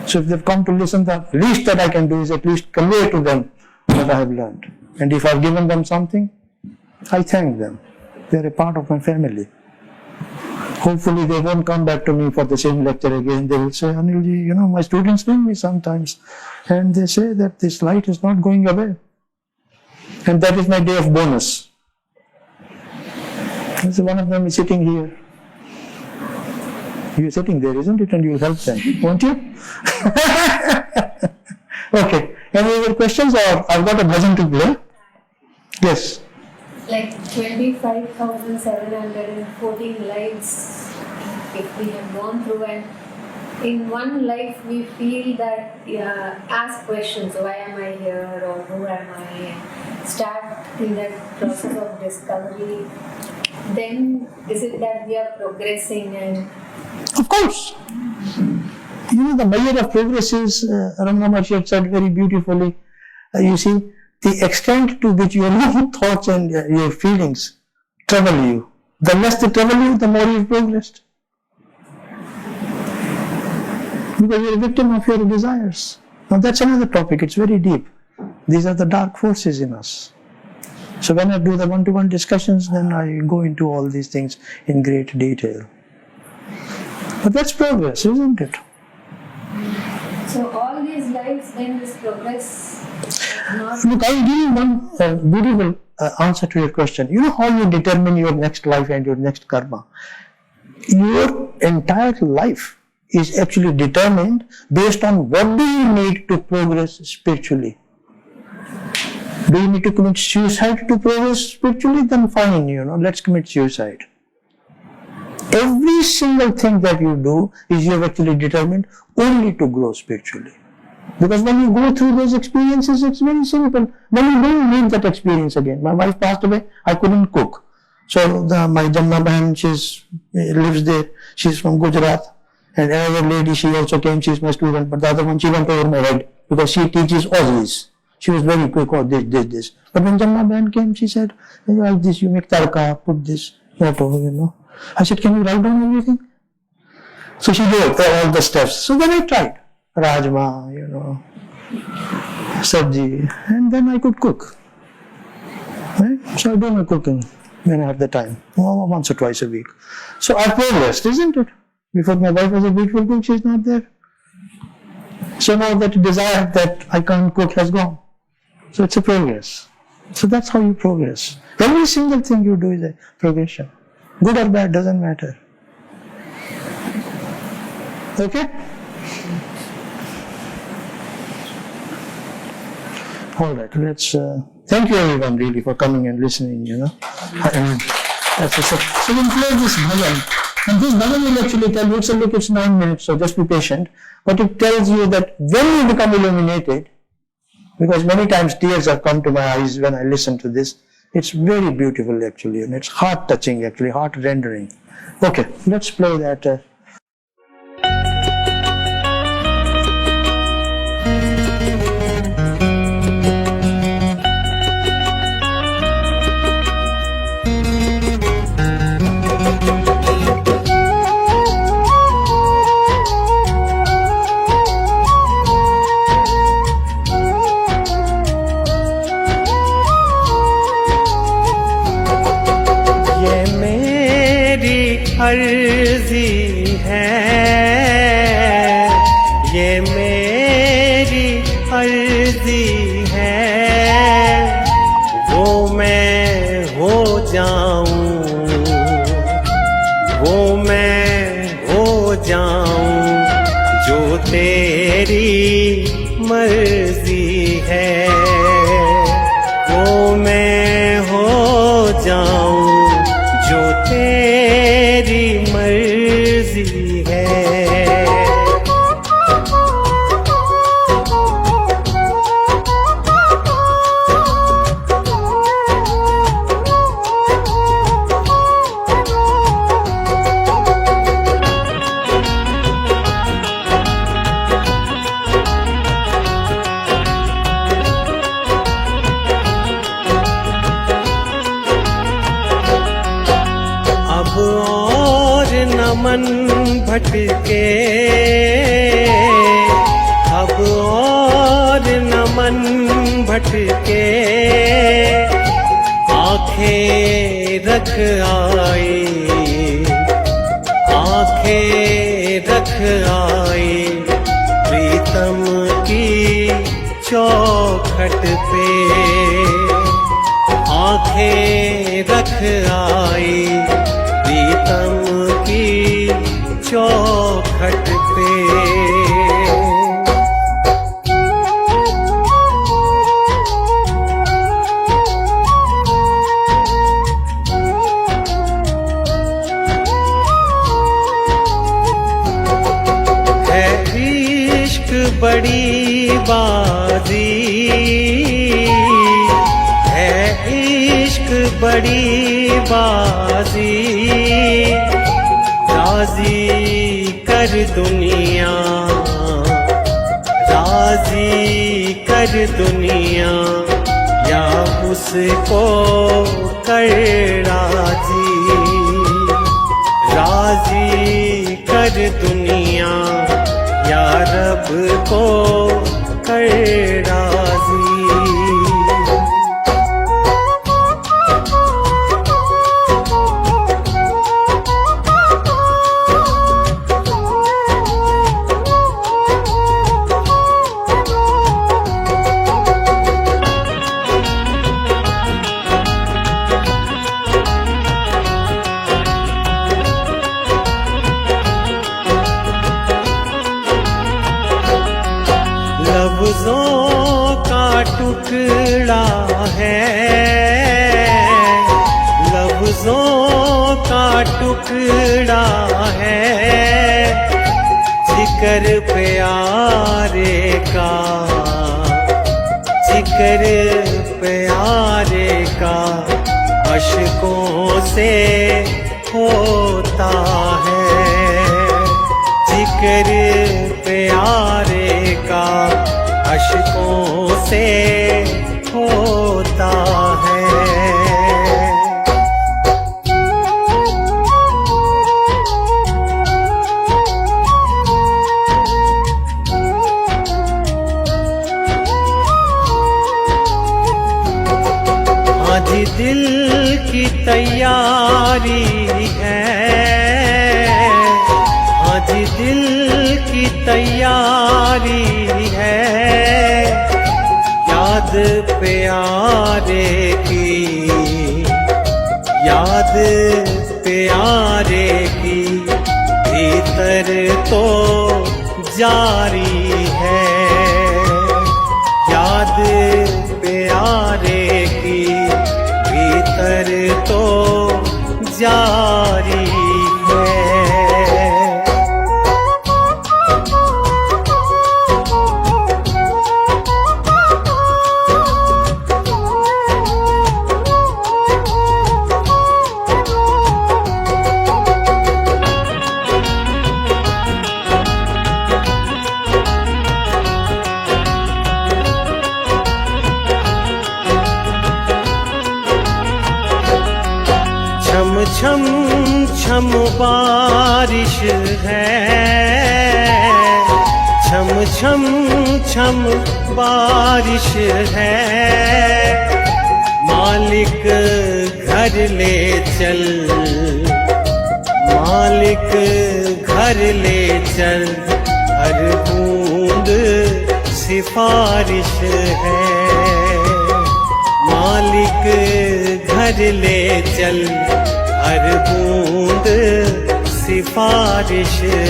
So if they've come to listen, the least that I can do is at least convey to them what I have learned. And if I've given them something, I thank them. They're a part of my family. Hopefully they won't come back to me for the same lecture again. They will say, Anilji, my students ring me sometimes and they say that this light is not going away. And that is my day of bonus. So one of them is sitting here. You're sitting there, isn't it? And you'll help them, won't you? Okay. Any other questions, or I've got a bhajan to play? Yes. Like 25,714 lives if we have gone through, and in one life we feel that ask questions, why am I here or who am I, start in that process of discovery, then is it that we are progressing? And of course. The measure of progress is, Ramana Maharshi had said very beautifully, you see, the extent to which your thoughts and your feelings trouble you. The less they trouble you, the more you've progressed. Because you're a victim of your desires. Now that's another topic, it's very deep. These are the dark forces in us. So when I do the one-to-one discussions, then I go into all these things in great detail. But that's progress, isn't it? so all these lives, then this progress not... Look, I will give you one beautiful answer to your question. You know how you determine your next life and your next karma? Your entire life is actually determined based on what do you need to progress spiritually. Do you need to commit suicide to progress spiritually? Then fine, let's commit suicide. Every single thing that you do is you have actually determined only to grow spiritually. Because when you go through those experiences, it's very simple. Then you don't need that experience again. My wife passed away, I couldn't cook. So my Jamna Bahan, lives there, she's from Gujarat. And another lady, she also came, she's my student, but the other one, she went over my head because she teaches Aussies. She was very quick, oh, this. But when Jamna Bahan came, she said, like this, you make tarka, put this, that, I said, can you write down everything? So she wrote all the steps. So then I tried. Rajma, sabji, and then I could cook. Right? So I do my cooking when I have the time, once or twice a week. So I progressed, isn't it? Before my wife was a beautiful cook, she's not there. So now that desire that I can't cook has gone. So it's a progress. So that's how you progress. Every single thing you do is a progression. Good or bad, doesn't matter. Okay? All right, let's thank you everyone really for coming and listening, So we play this bhajan. And this bhajan will actually tell you, look, it's 9 minutes, so just be patient. But it tells you that when you become illuminated, because many times tears have come to my eyes when I listen to this, it's very beautiful actually, and it's heart touching actually, heart rendering. Okay, let's play that. अर्जी है, ये मेरी अर्जी है, वो मैं हो जाऊं, वो मैं हो जाऊं, जो तेरी मर्जी है, वो मैं हो जाऊं, जो तेरी मर्जी है। मन भटके, अब और न मन भटके, आंखें रख आई, आंखें रख आई, प्रीतम की चौखट पे, आंखें रख आई, प्रीतम की चौखट पे। है इश्क बड़ी बाजी, है इश्क बड़ी बाजी, राजी कर दुनिया, राजी कर दुनिया, या उसको कर राजी, राजी कर दुनिया, या रब को कर राजी। लफ्ज़ों का टुकड़ा है, लफ्ज़ों का टुकड़ा है, जिकर प्यारे का, जिकर प्यारे का अशकों से होता है, जिकर प्यारे का अशकों से होता है। आज दिल की तैयारी है, आज दिल की तैयारी है, याद प्यारे की, याद प्यारे की भीतर तो जारी है, याद प्यारे की भीतर तो जारी है। छम छम बारिश है, छम छम छम बारिश है, मालिक घर ले चल, मालिक घर ले चल, हर बूंद सिफारिश है, मालिक घर ले चल, हर बूंद सिफारिश है।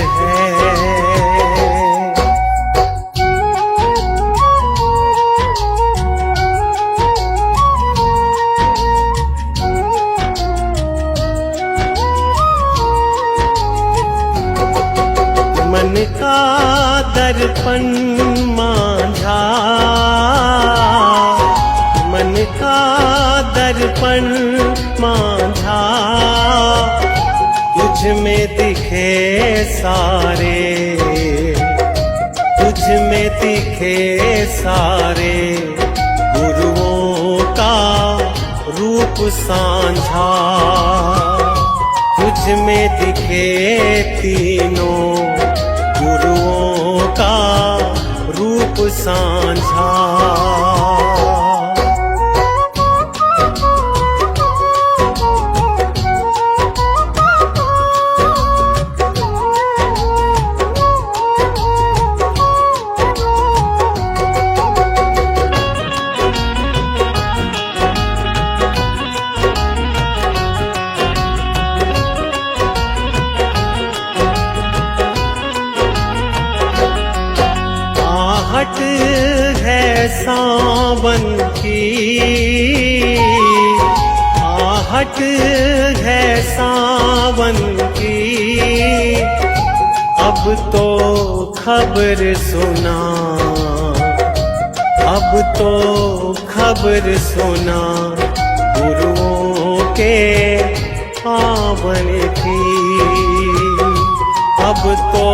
मन का दर्पण मांझा, मन का दर्पण मांझा, तुझ में दिखे सारे, तुझ में दिखे सारे, गुरुओं का रूप सांझा, तुझ में दिखे तीनों गुरुओं का रूप सांझा। आहट है सावन की, आहट है सावन की, अब तो खबर सुना, अब तो खबर सुना, गुरुओं के पावन की, अब तो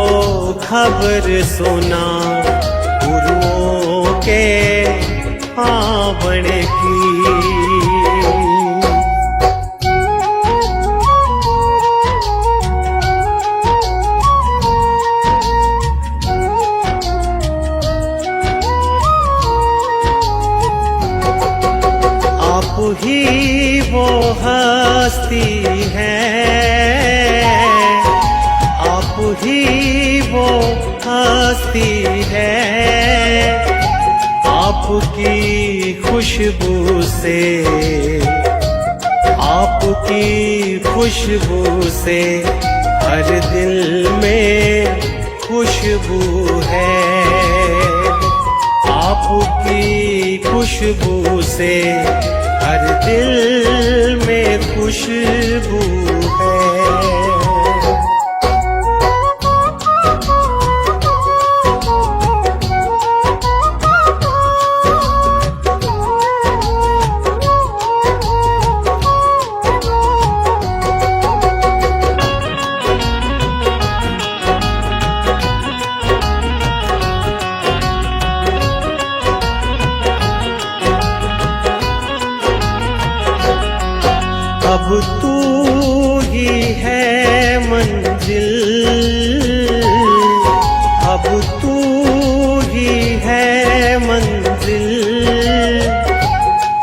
खबर सुना, गुरुओं के पावन की। आप ही वो हस्ती है, आप ही वो हस्ती है, आपकी खुशबू से, आपकी खुशबू से हर दिल में खुशबू है, आपकी खुशबू से हर दिल में खुशबू है। तू ही है मंजिल,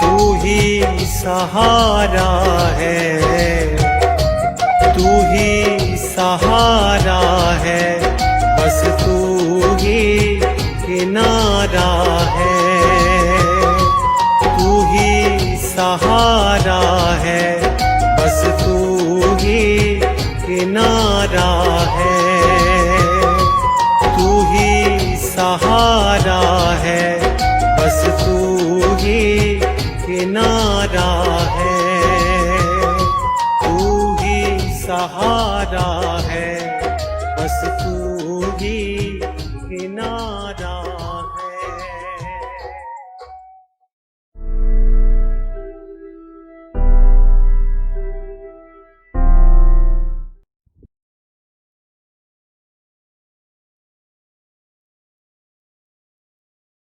तू ही सहारा है, तू ही सहारा है, बस तू ही किनारा है, तू ही सहारा है, बस तू ही किनारा है, तू ही सहारा है, बस तू ही किनारा है, तू ही सहारा